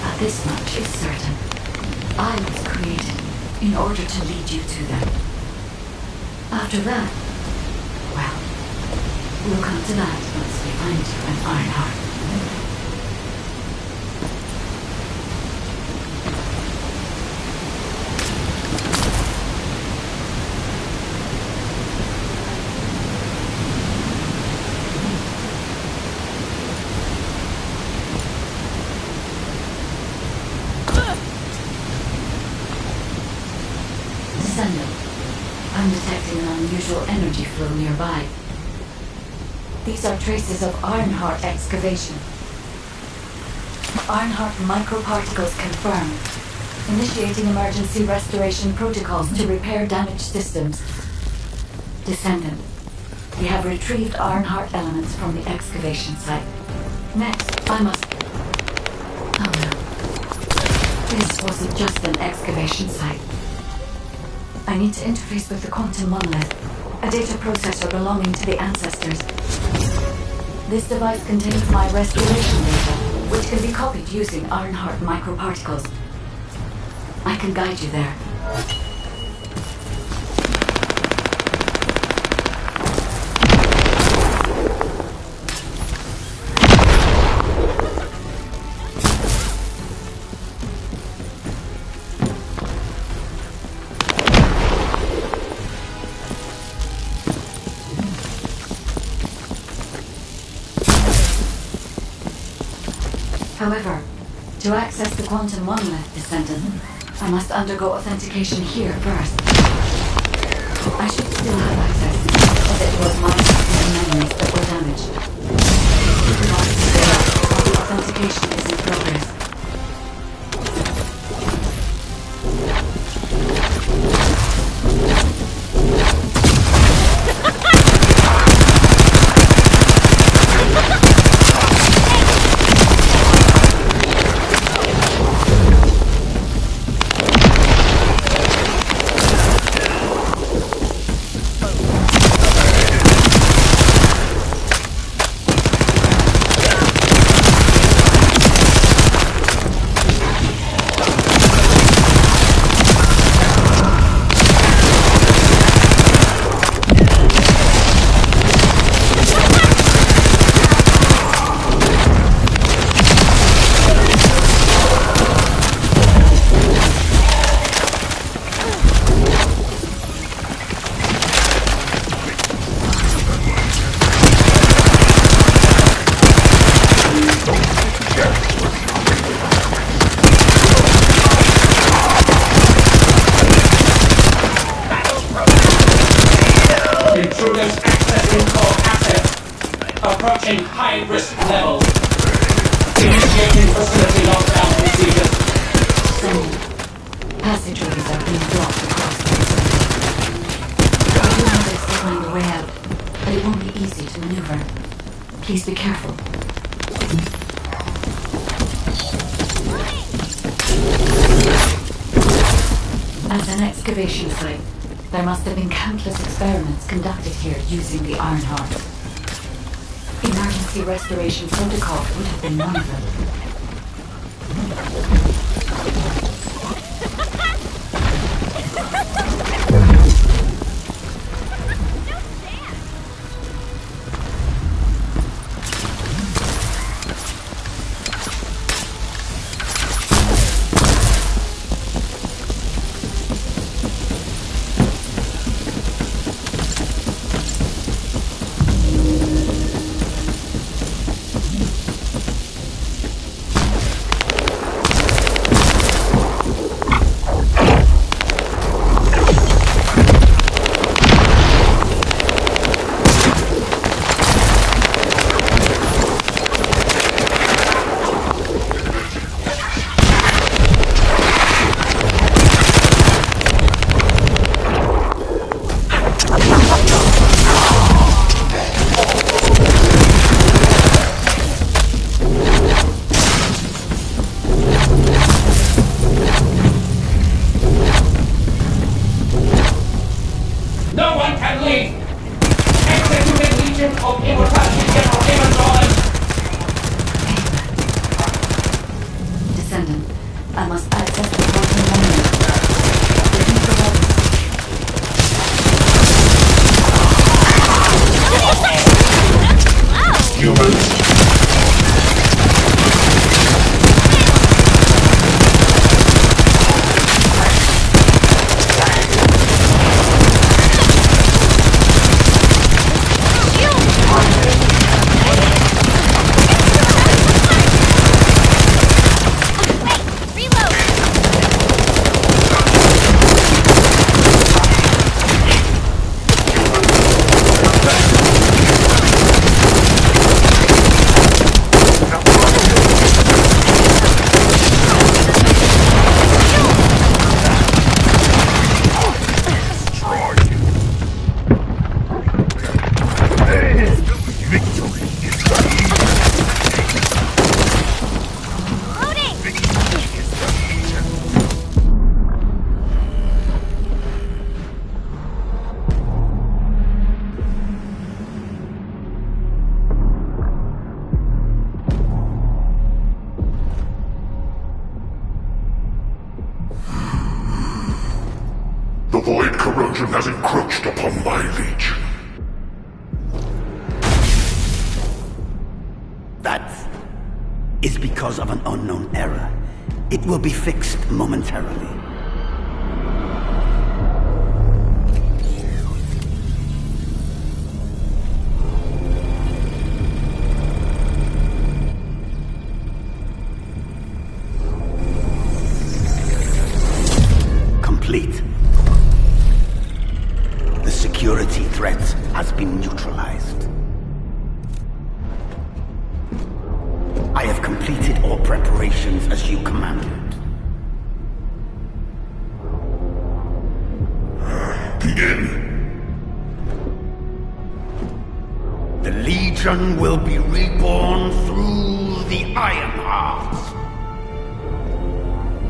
But this much is certain. I was created in order to lead you to them. After that, well, we'll come to that once we find you an Ironheart. I'm detecting an unusual energy flow nearby. These are traces of Ironheart excavation. Ironheart microparticles confirmed. Initiating emergency restoration protocols to repair damaged systems. Descendant, we have retrieved Ironheart elements from the excavation site. Next, I must... Oh no. This wasn't just an excavation site. I need to interface with the quantum monolith, a data processor belonging to the ancestors. This device contains my restoration data, which can be copied using Ironheart microparticles. I can guide you there. However, to access the quantum monolith, Descendant, I must undergo authentication here first. I should still have access, as it was my memories that were damaged. The authentication is in progress. Approaching high-risk levels. Initiating facility lockdown procedures. Passageways are being blocked across the facility. I do know they're find a way out, but it won't be easy to maneuver. Please be careful. As an excavation site, there must have been countless experiments conducted here using the Iron Heart. Emergency restoration protocol would have been one of them. Descendant, I must access the quantum moment. Humans. The void corrosion has encroached upon my legion. That is because of an unknown error. It will be fixed momentarily. Complete. The security threat has been neutralized. I have completed all preparations as you commanded. Begin. The Legion will be reborn through the Iron Heart.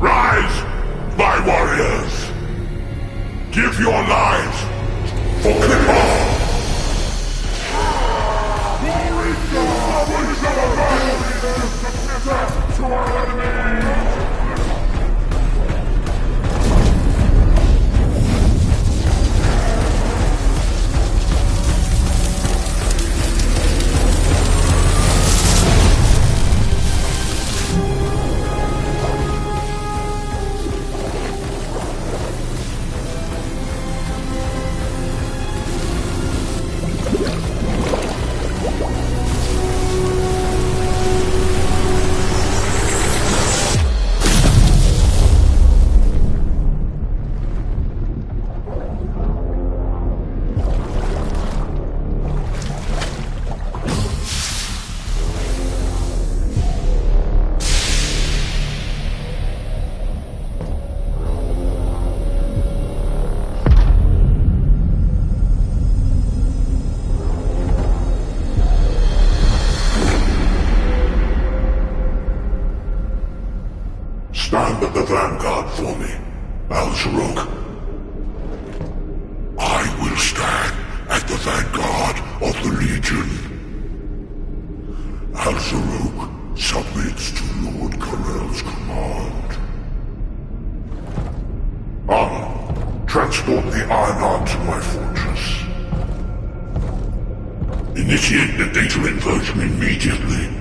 Rise, my warriors! Give your lives for Clipper! To our enemy! at the vanguard for me, Al-Zaruk. I will stand at the vanguard of the Legion. Al-Zaruk submits to Lord Karel's command. Anna, transport the Ironheart to my fortress. Initiate the data inversion immediately.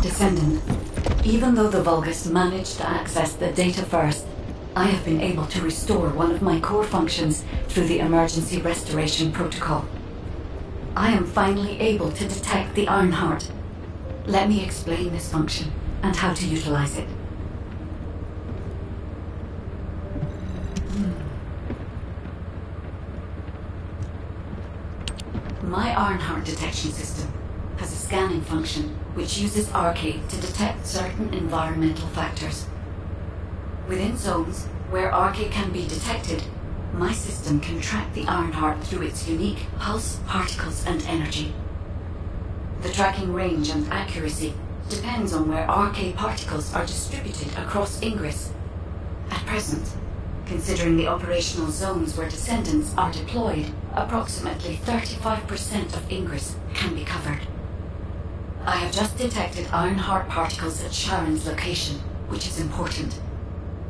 Descendant, even though the Vulgus managed to access the data first, I have been able to restore one of my core functions through the emergency restoration protocol. I am finally able to detect the Ironheart. Let me explain this function and how to utilize it. My Ironheart detection system has a scanning function which uses Arcade to detect certain environmental factors. Within zones where Arcade can be detected, my system can track the Ironheart through its unique pulse, particles, and energy. The tracking range and accuracy depends on where Arcade particles are distributed across Ingress. At present, considering the operational zones where Descendants are deployed, approximately 35% of Ingress can be covered. I have just detected Ironheart particles at Sharon's location, which is important.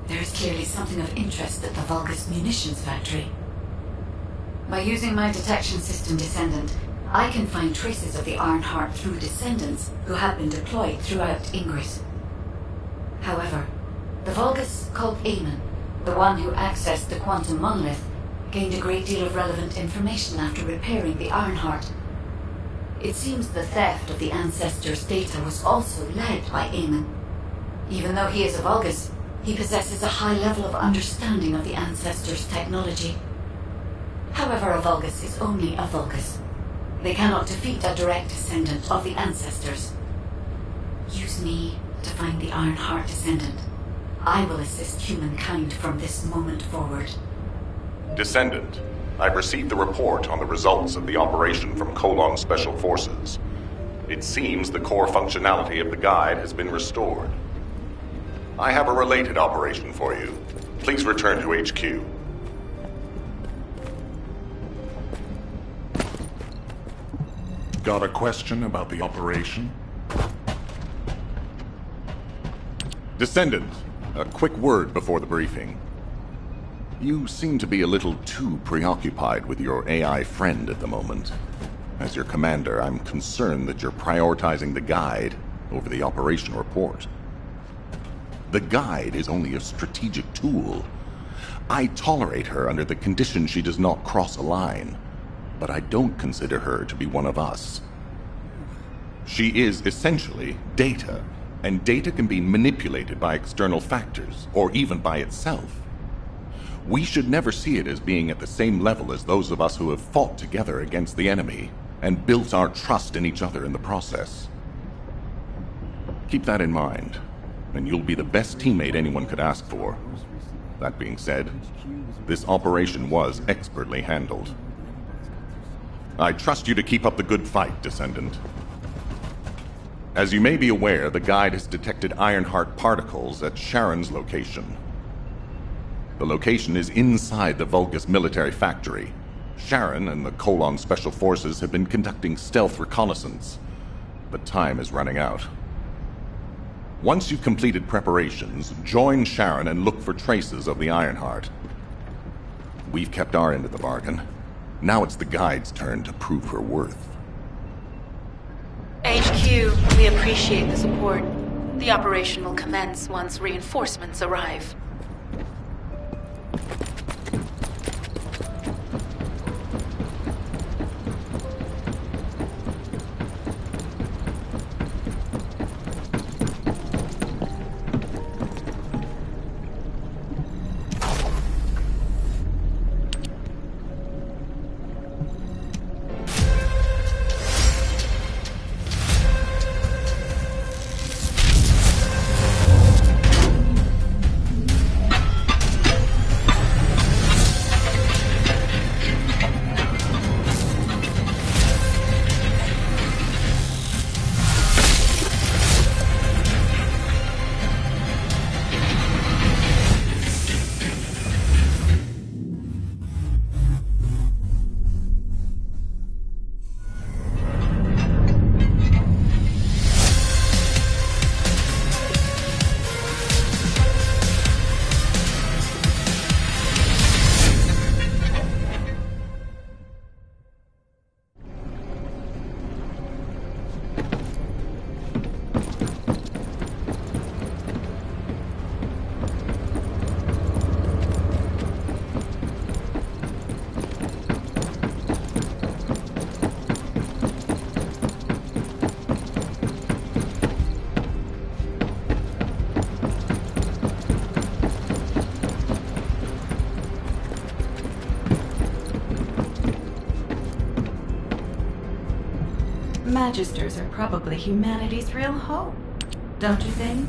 There is clearly something of interest at the Vulgus munitions factory. By using my detection system Descendant, I can find traces of the Ironheart through Descendants who have been deployed throughout Ingress. However, the Vulgus called Eamon, the one who accessed the quantum monolith, gained a great deal of relevant information after repairing the Ironheart. It seems the theft of the Ancestors' data was also led by Eamon. Even though he is a Vulgus, he possesses a high level of understanding of the Ancestors' technology. However, a Vulgus is only a Vulgus. They cannot defeat a direct descendant of the Ancestors. Use me to find the Ironheart Descendant. I will assist humankind from this moment forward. Descendant, I've received the report on the results of the operation from Colon Special Forces. It seems the core functionality of the guide has been restored. I have a related operation for you. Please return to HQ. Got a question about the operation? Descendant, a quick word before the briefing. You seem to be a little too preoccupied with your AI friend at the moment. As your commander, I'm concerned that you're prioritizing the guide over the operation report. The guide is only a strategic tool. I tolerate her under the condition she does not cross a line, but I don't consider her to be one of us. She is essentially data, and data can be manipulated by external factors, or even by itself. We should never see it as being at the same level as those of us who have fought together against the enemy and built our trust in each other in the process. Keep that in mind, and you'll be the best teammate anyone could ask for. That being said, this operation was expertly handled. I trust you to keep up the good fight, Descendant. As you may be aware, the guide has detected Ironheart particles at Sharon's location. The location is inside the Vulgus military factory. Sharon and the Colon Special Forces have been conducting stealth reconnaissance, but time is running out. Once you've completed preparations, join Sharon and look for traces of the Ironheart. We've kept our end of the bargain. Now it's the guide's turn to prove her worth. HQ, we appreciate the support. The operation will commence once reinforcements arrive. Magisters are probably humanity's real hope, don't you think?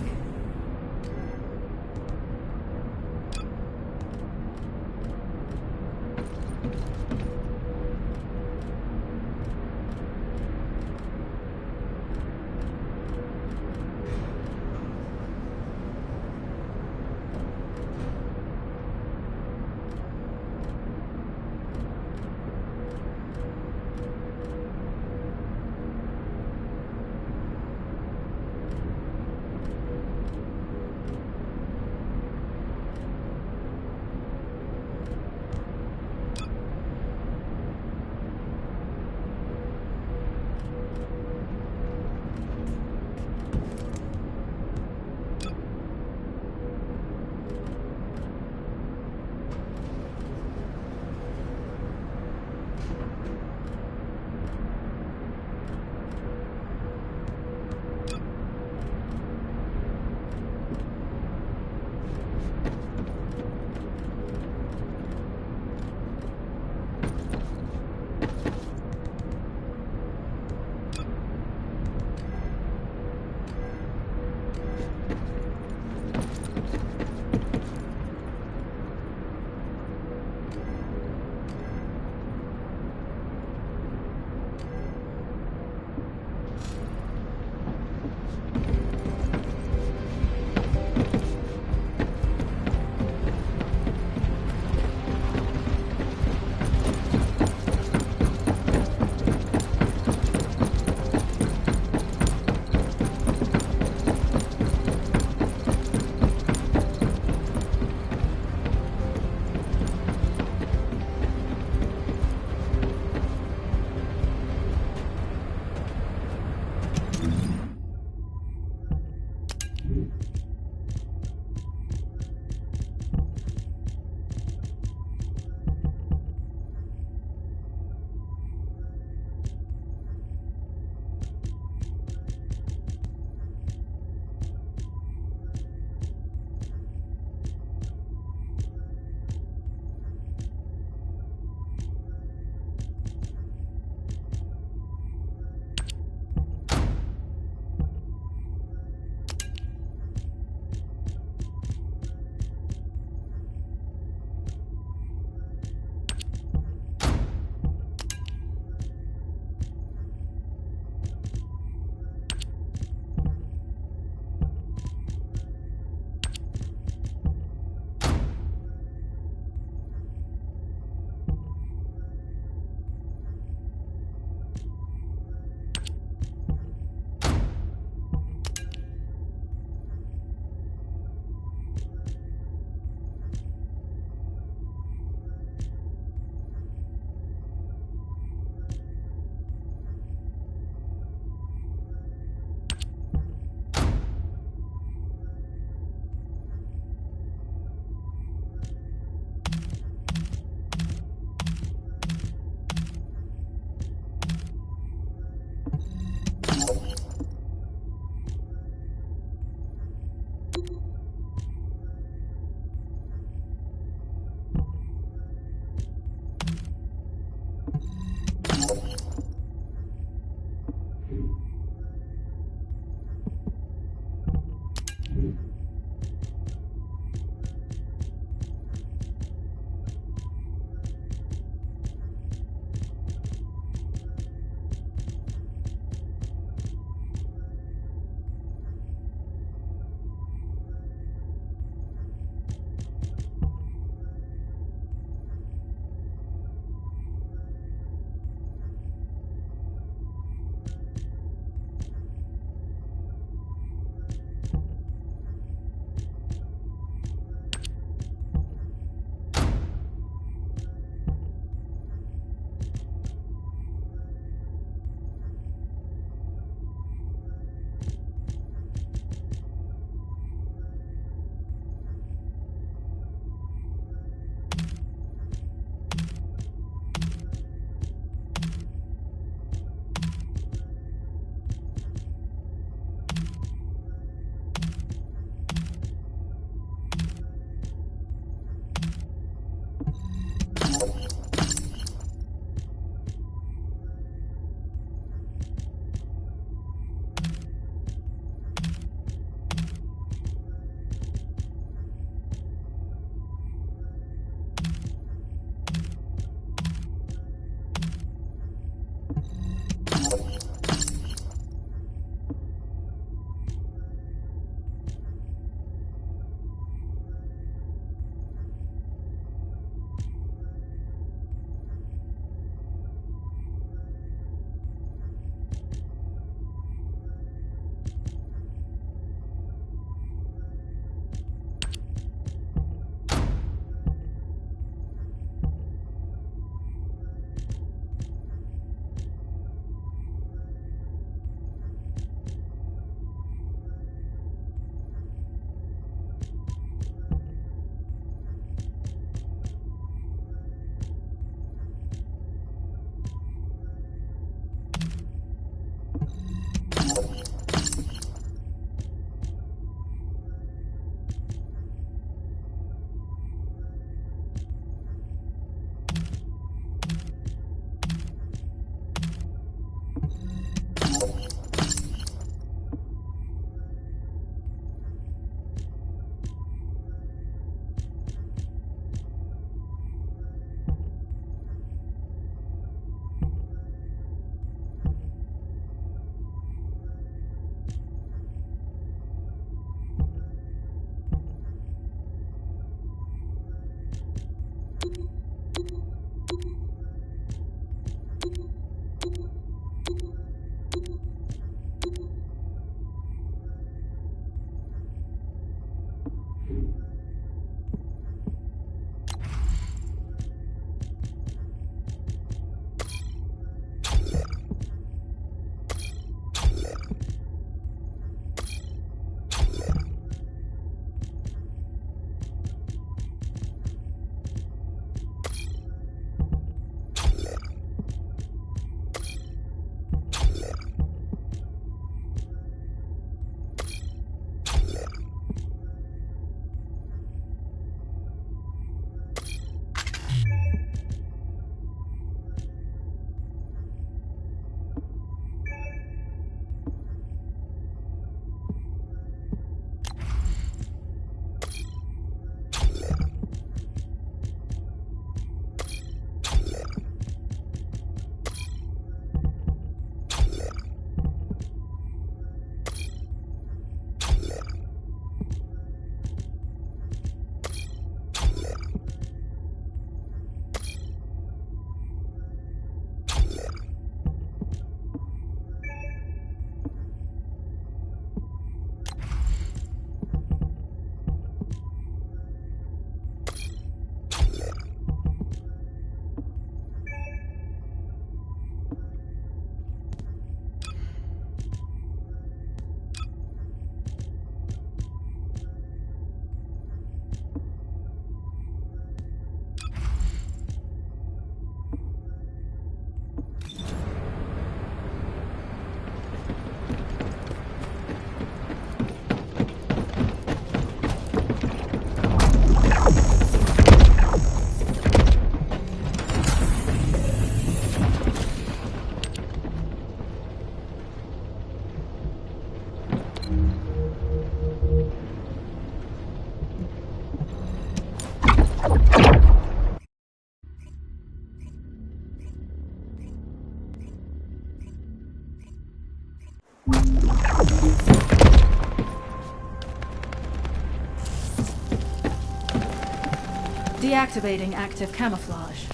Deactivating active camouflage.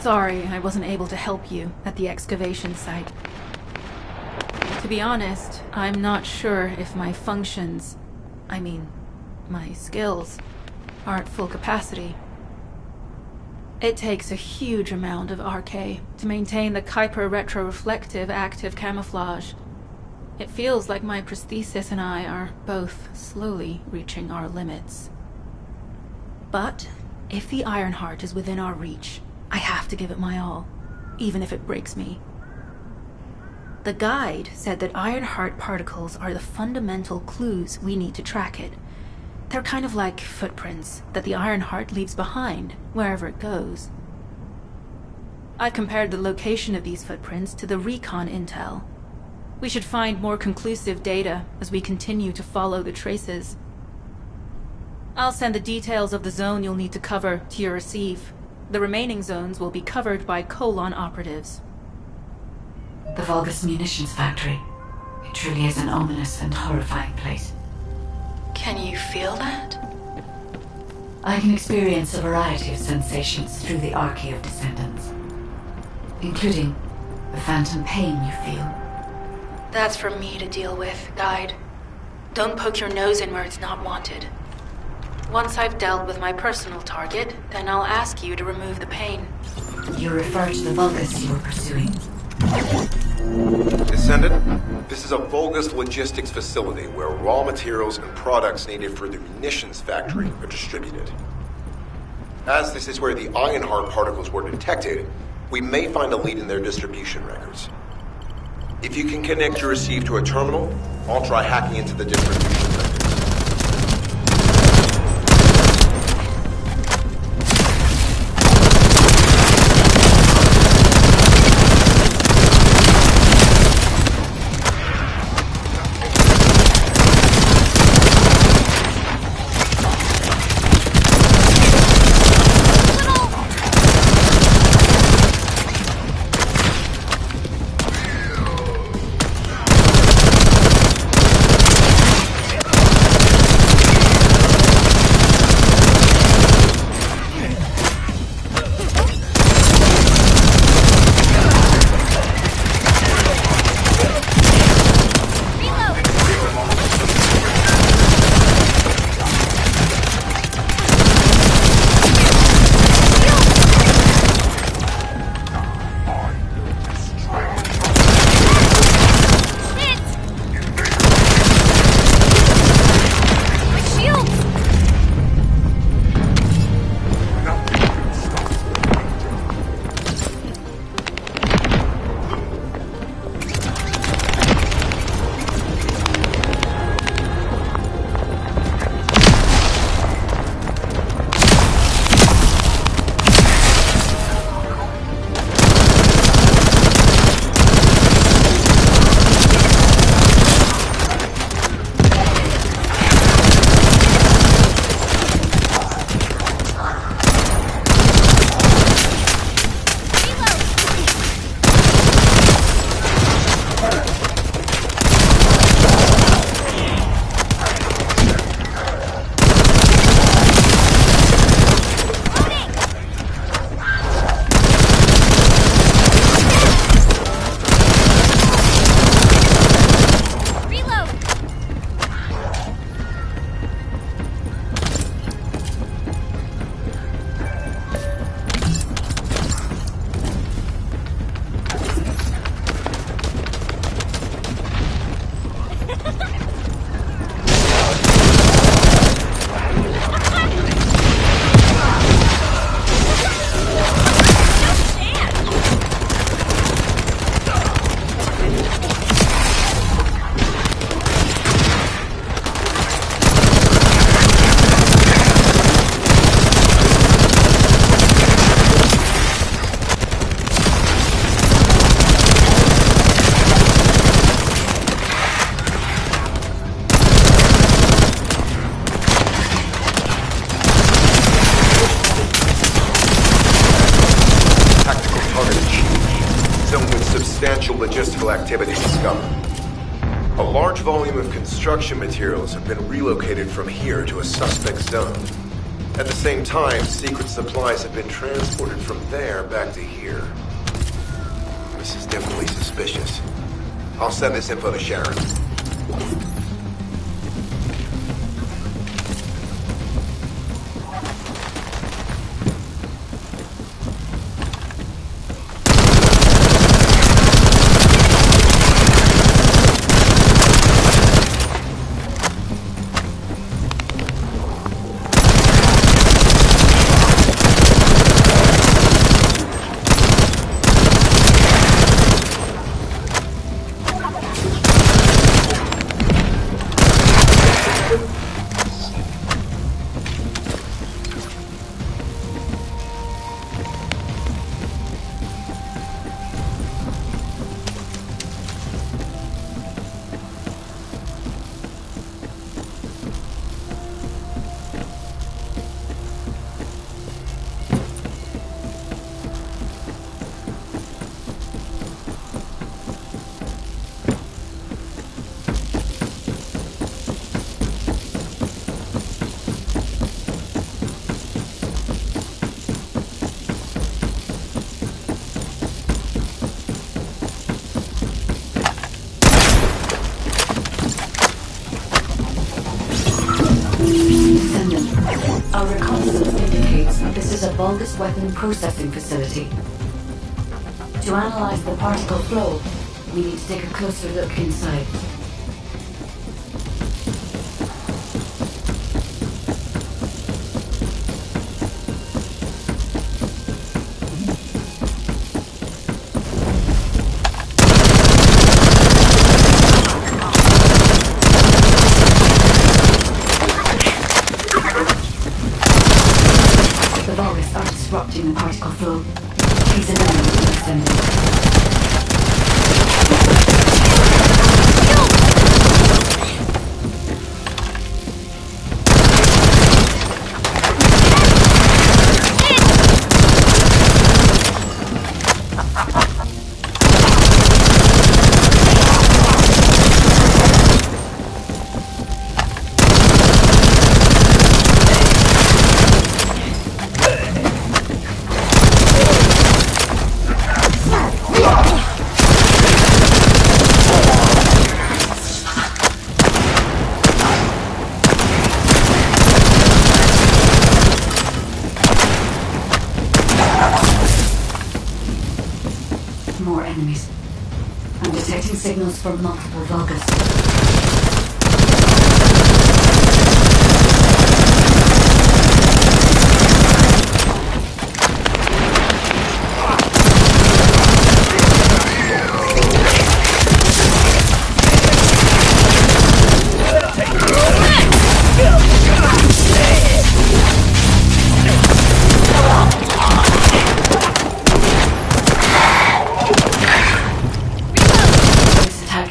Sorry, I wasn't able to help you at the excavation site. To be honest, I'm not sure if my functions, my skills, are at full capacity. It takes a huge amount of RK to maintain the Kuiper retroreflective active camouflage. It feels like my prosthesis and I are both slowly reaching our limits. But if the Ironheart is within our reach, I have to give it my all, even if it breaks me. The guide said that Ironheart particles are the fundamental clues we need to track it. They're kind of like footprints that the Ironheart leaves behind, wherever it goes. I've compared the location of these footprints to the recon intel. We should find more conclusive data as we continue to follow the traces. I'll send the details of the zone you'll need to cover to your receive. The remaining zones will be covered by Colon operatives. The Vulgus munitions factory. It truly is an ominous and horrifying place. Can you feel that? I can experience a variety of sensations through the Archae of Descendants, including the phantom pain you feel. That's for me to deal with, Guide. Don't poke your nose in where it's not wanted. Once I've dealt with my personal target, then I'll ask you to remove the pain. You refer to the Vulgus you were pursuing? Descendant, this is a Vulgus logistics facility where raw materials and products needed for the munitions factory are distributed. As this is where the Ironheart particles were detected, we may find a lead in their distribution records. If you can connect your receive to a terminal, I'll try hacking into the distribution records. illegal activity discovered. A large volume of construction materials have been relocated from here to a suspect zone. At the same time, secret supplies have been transported from there back to here. This is definitely suspicious. I'll send this info to Sharon. Our reconnaissance indicates that this is a Vulgus weapon processing facility. To analyze the particle flow, we need to take a closer look inside. Disrupting the particle flow. Please eliminate the descendant. More enemies. I'm detecting signals from multiple Vulgus.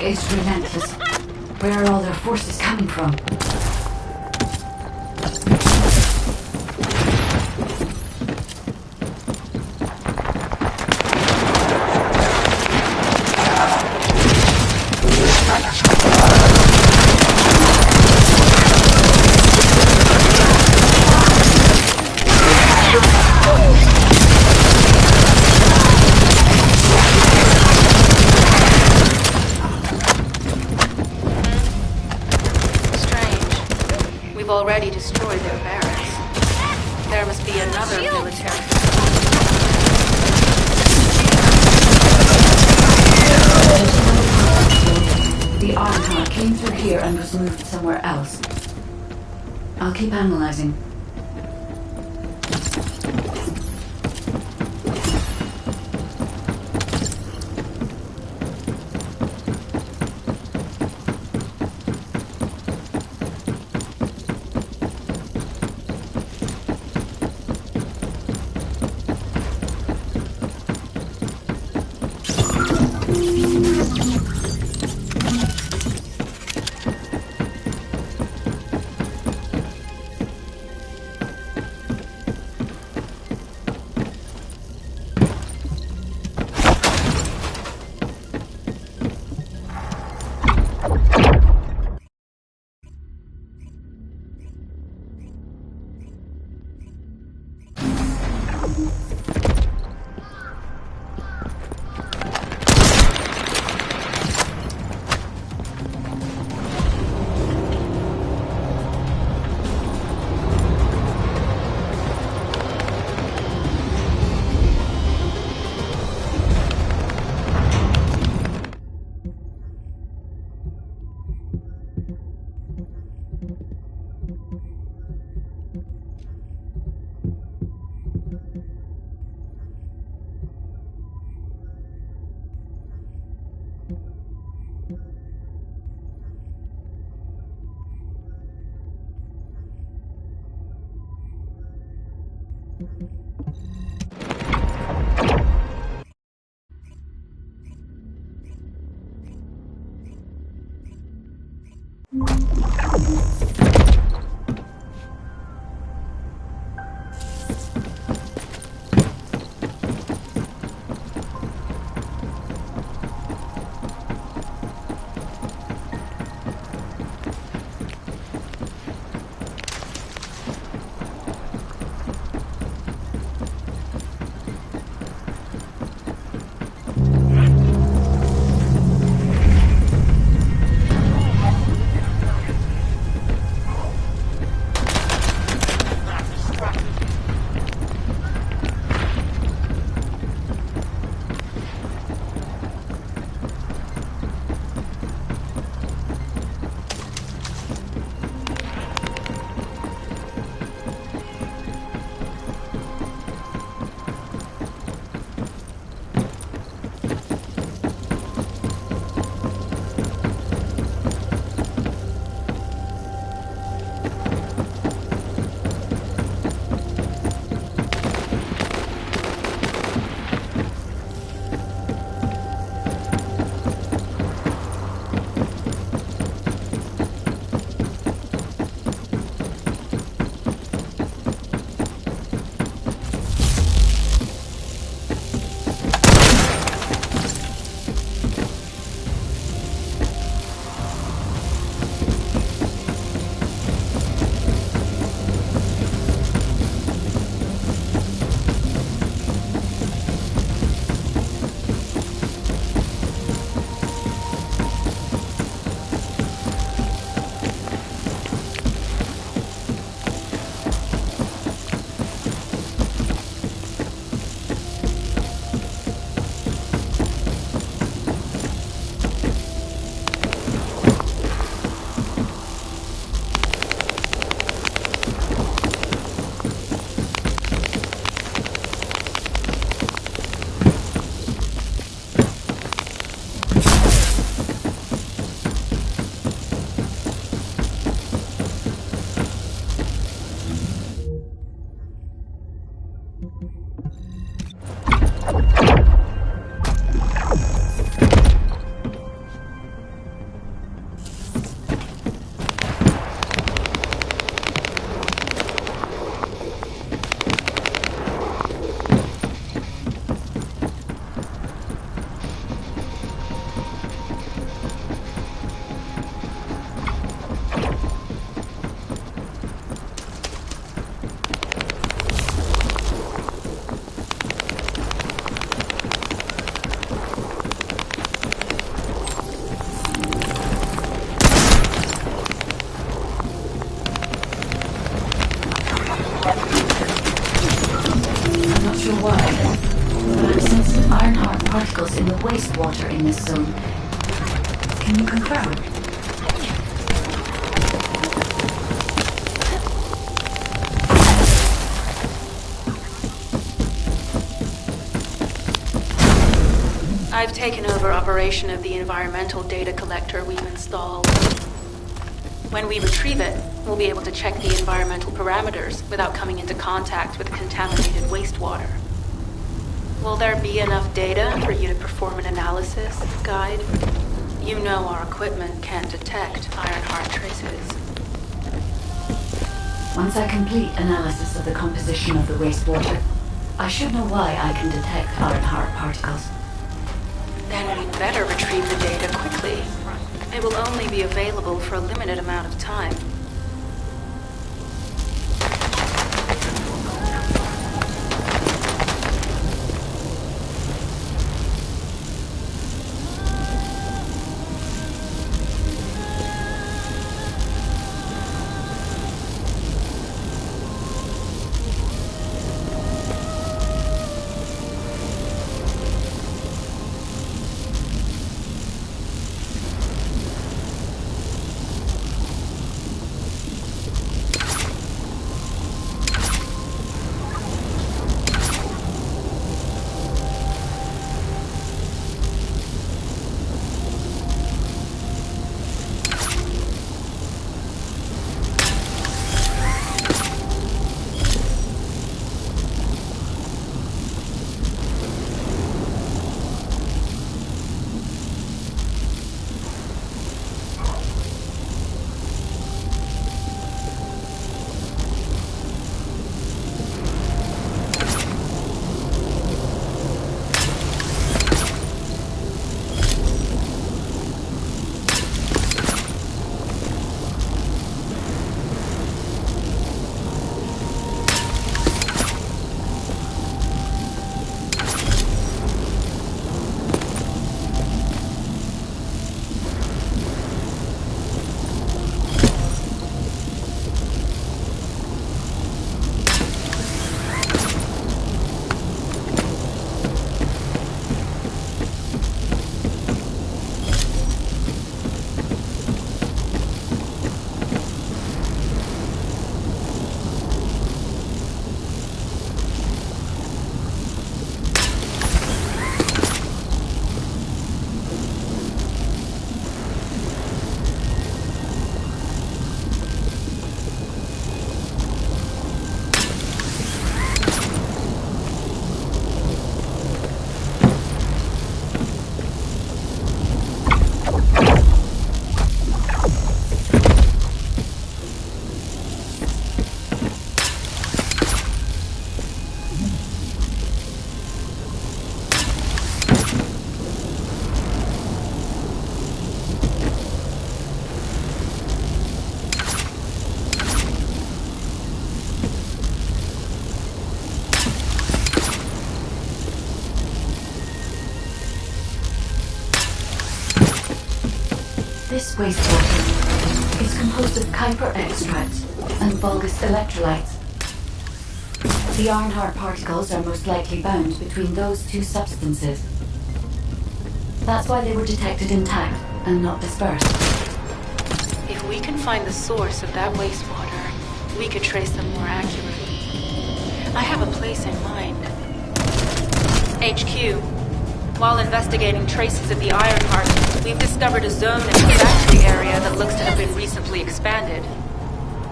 Is relentless. Where are all their forces coming from? We've already destroyed their barracks. There must be another military. The Ironheart came through here and was moved somewhere else. I'll keep analyzing. particles in the wastewater in this zone. Can you confirm? I've taken over operation of the environmental data collector we've installed. When we retrieve it, we'll be able to check the environmental parameters without coming into contact with contaminated wastewater. Will there be enough data for you to perform an analysis, Guide? You know our equipment can't detect Ironheart traces. Once I complete analysis of the composition of the wastewater, I should know why I can detect Ironheart particles. Then we'd better retrieve the data quickly. It will only be available for a limited amount of time. wastewater. It's composed of Kuiper extracts and Vulgus electrolytes. The Ironheart particles are most likely bound between those two substances. That's why they were detected intact and not dispersed. If we can find the source of that wastewater, we could trace them more accurately. I have a place in mind. HQ. While investigating traces of the Ironheart, we've discovered a zone in the factory area that looks to have been recently expanded.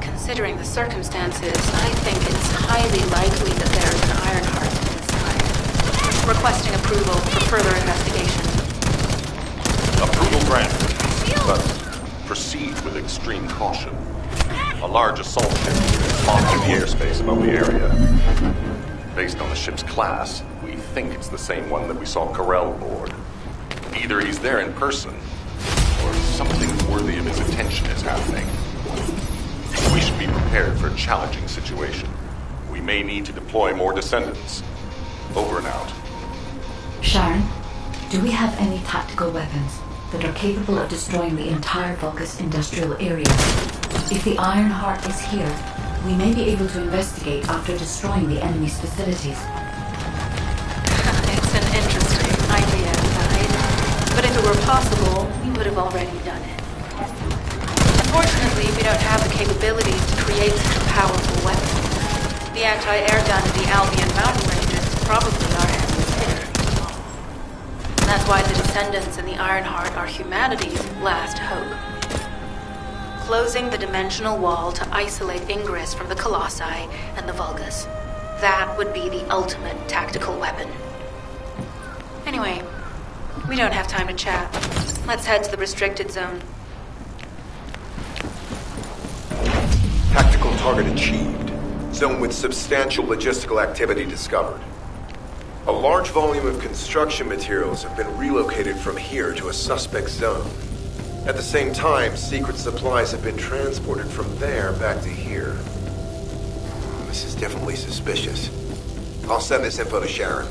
Considering the circumstances, I think it's highly likely that there is an Ironheart inside. Requesting approval for further investigation. Approval granted, but proceed with extreme caution. A large assault ship is spotted in the airspace above the area. Based on the ship's class, we think it's the same one that we saw Corell aboard. Either he's there in person, or something worthy of his attention is happening. We should be prepared for a challenging situation. We may need to deploy more descendants. Over and out. Sharon, do we have any tactical weapons that are capable of destroying the entire Vulgus industrial area? If the Ironheart is here, we may be able to investigate after destroying the enemy's facilities. It's an interesting idea, right? But if it were possible, we would have already done it. Unfortunately, we don't have the capabilities to create such a powerful weapon. The anti-air gun in the Albion mountain ranges is probably our heaviest hitter. And that's why the Descendants and the Ironheart are humanity's last hope. Closing the dimensional wall to isolate Ingress from the Colossi and the Vulgus. That would be the ultimate tactical weapon. Anyway, we don't have time to chat. Let's head to the restricted zone. Tactical target achieved. Zone with substantial logistical activity discovered. A large volume of construction materials have been relocated from here to a suspect zone. At the same time, secret supplies have been transported from there back to here. This is definitely suspicious. I'll send this info to Sharon.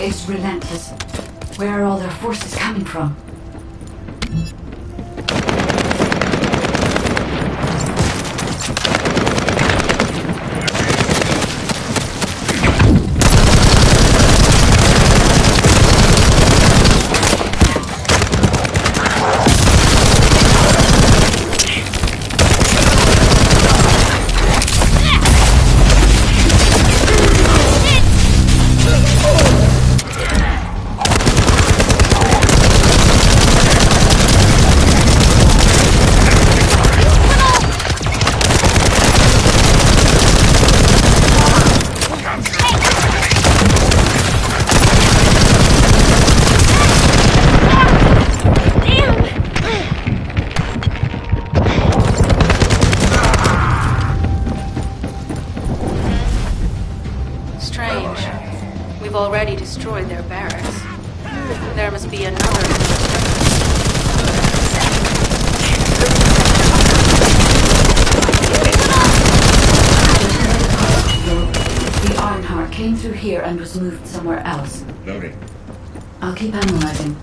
Is relentless. Where are all their forces coming from? You've already destroyed their barracks. There must be another. The Ironheart came through here and was moved somewhere else. Noting. I'll keep analyzing.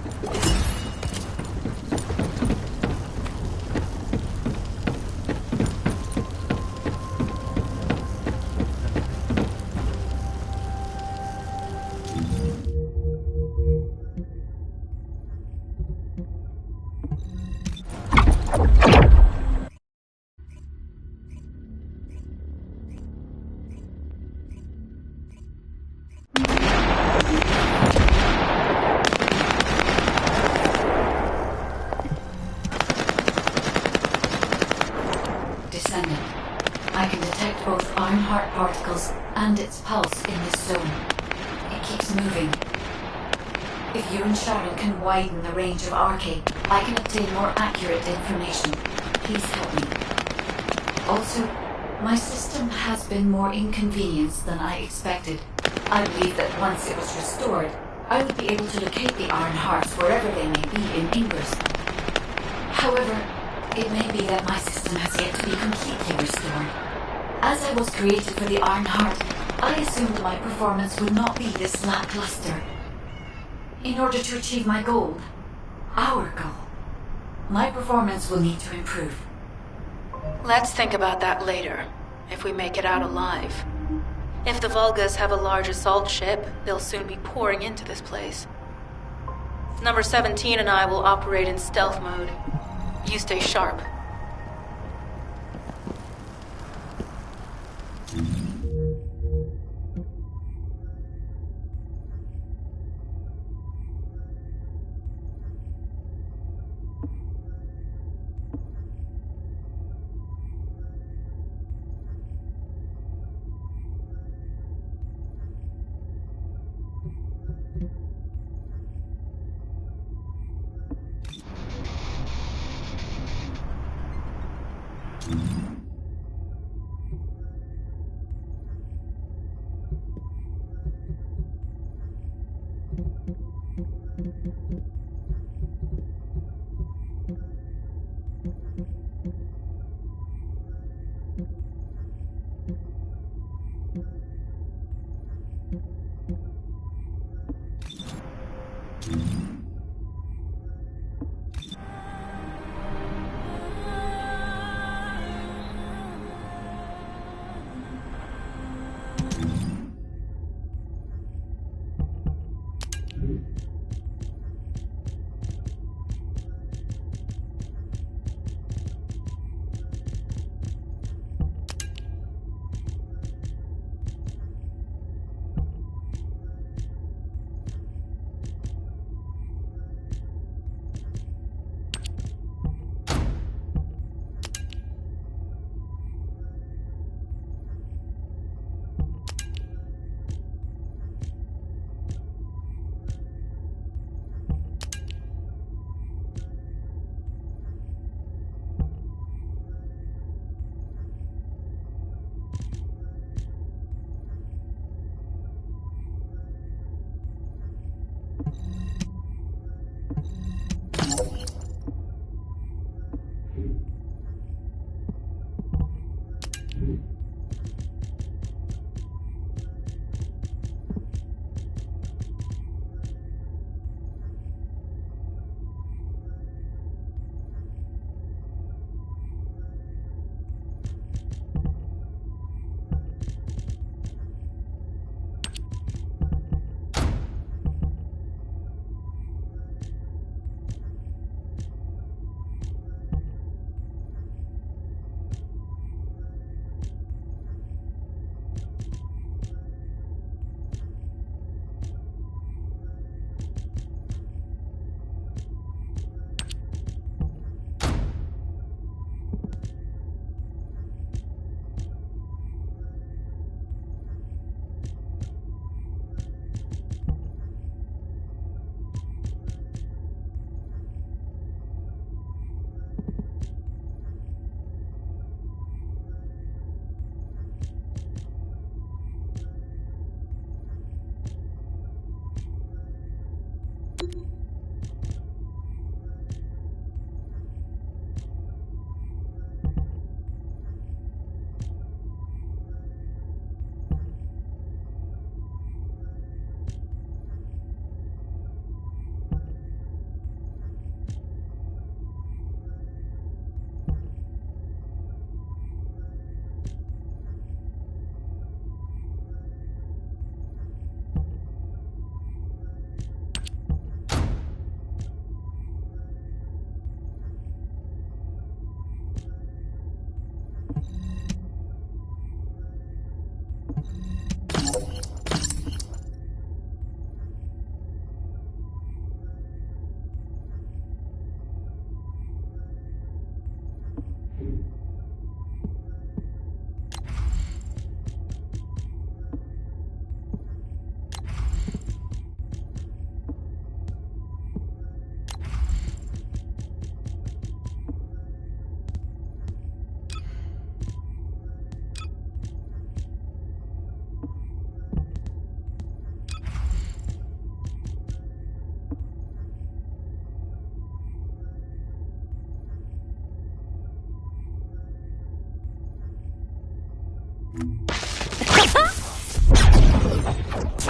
Descendant. I can detect both Ironheart particles and its pulse in this zone. It keeps moving. If you and Sharon can widen the range of Arcade, I can obtain more accurate information. Please help me. Also, my system has been more inconvenienced than I expected. I believe that once it was restored, I would be able to locate the Ironhearts wherever they may be in Ingress. However, it may be that my system has yet to be completely restored. As I was created for the Ironheart, I assumed my performance would not be this lackluster. In order to achieve my goal, our goal, my performance will need to improve. Let's think about that later, if we make it out alive. If the Vulgas have a large assault ship, they'll soon be pouring into this place. Number 17 and I will operate in stealth mode. You stay sharp.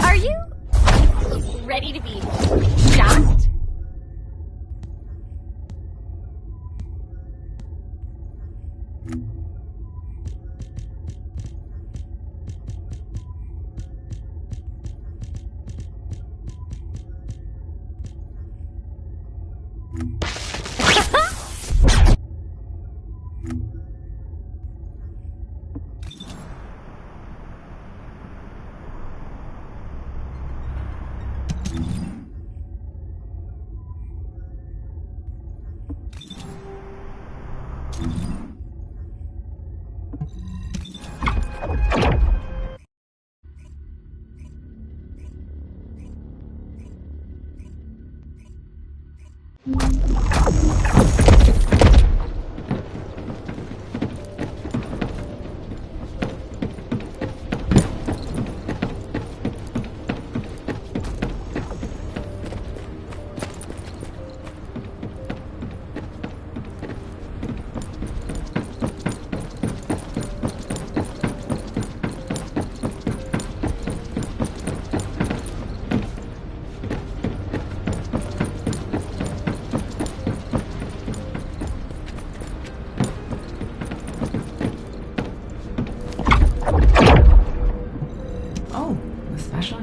Are you ready to be shocked?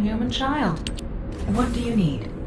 Human child. What do you need?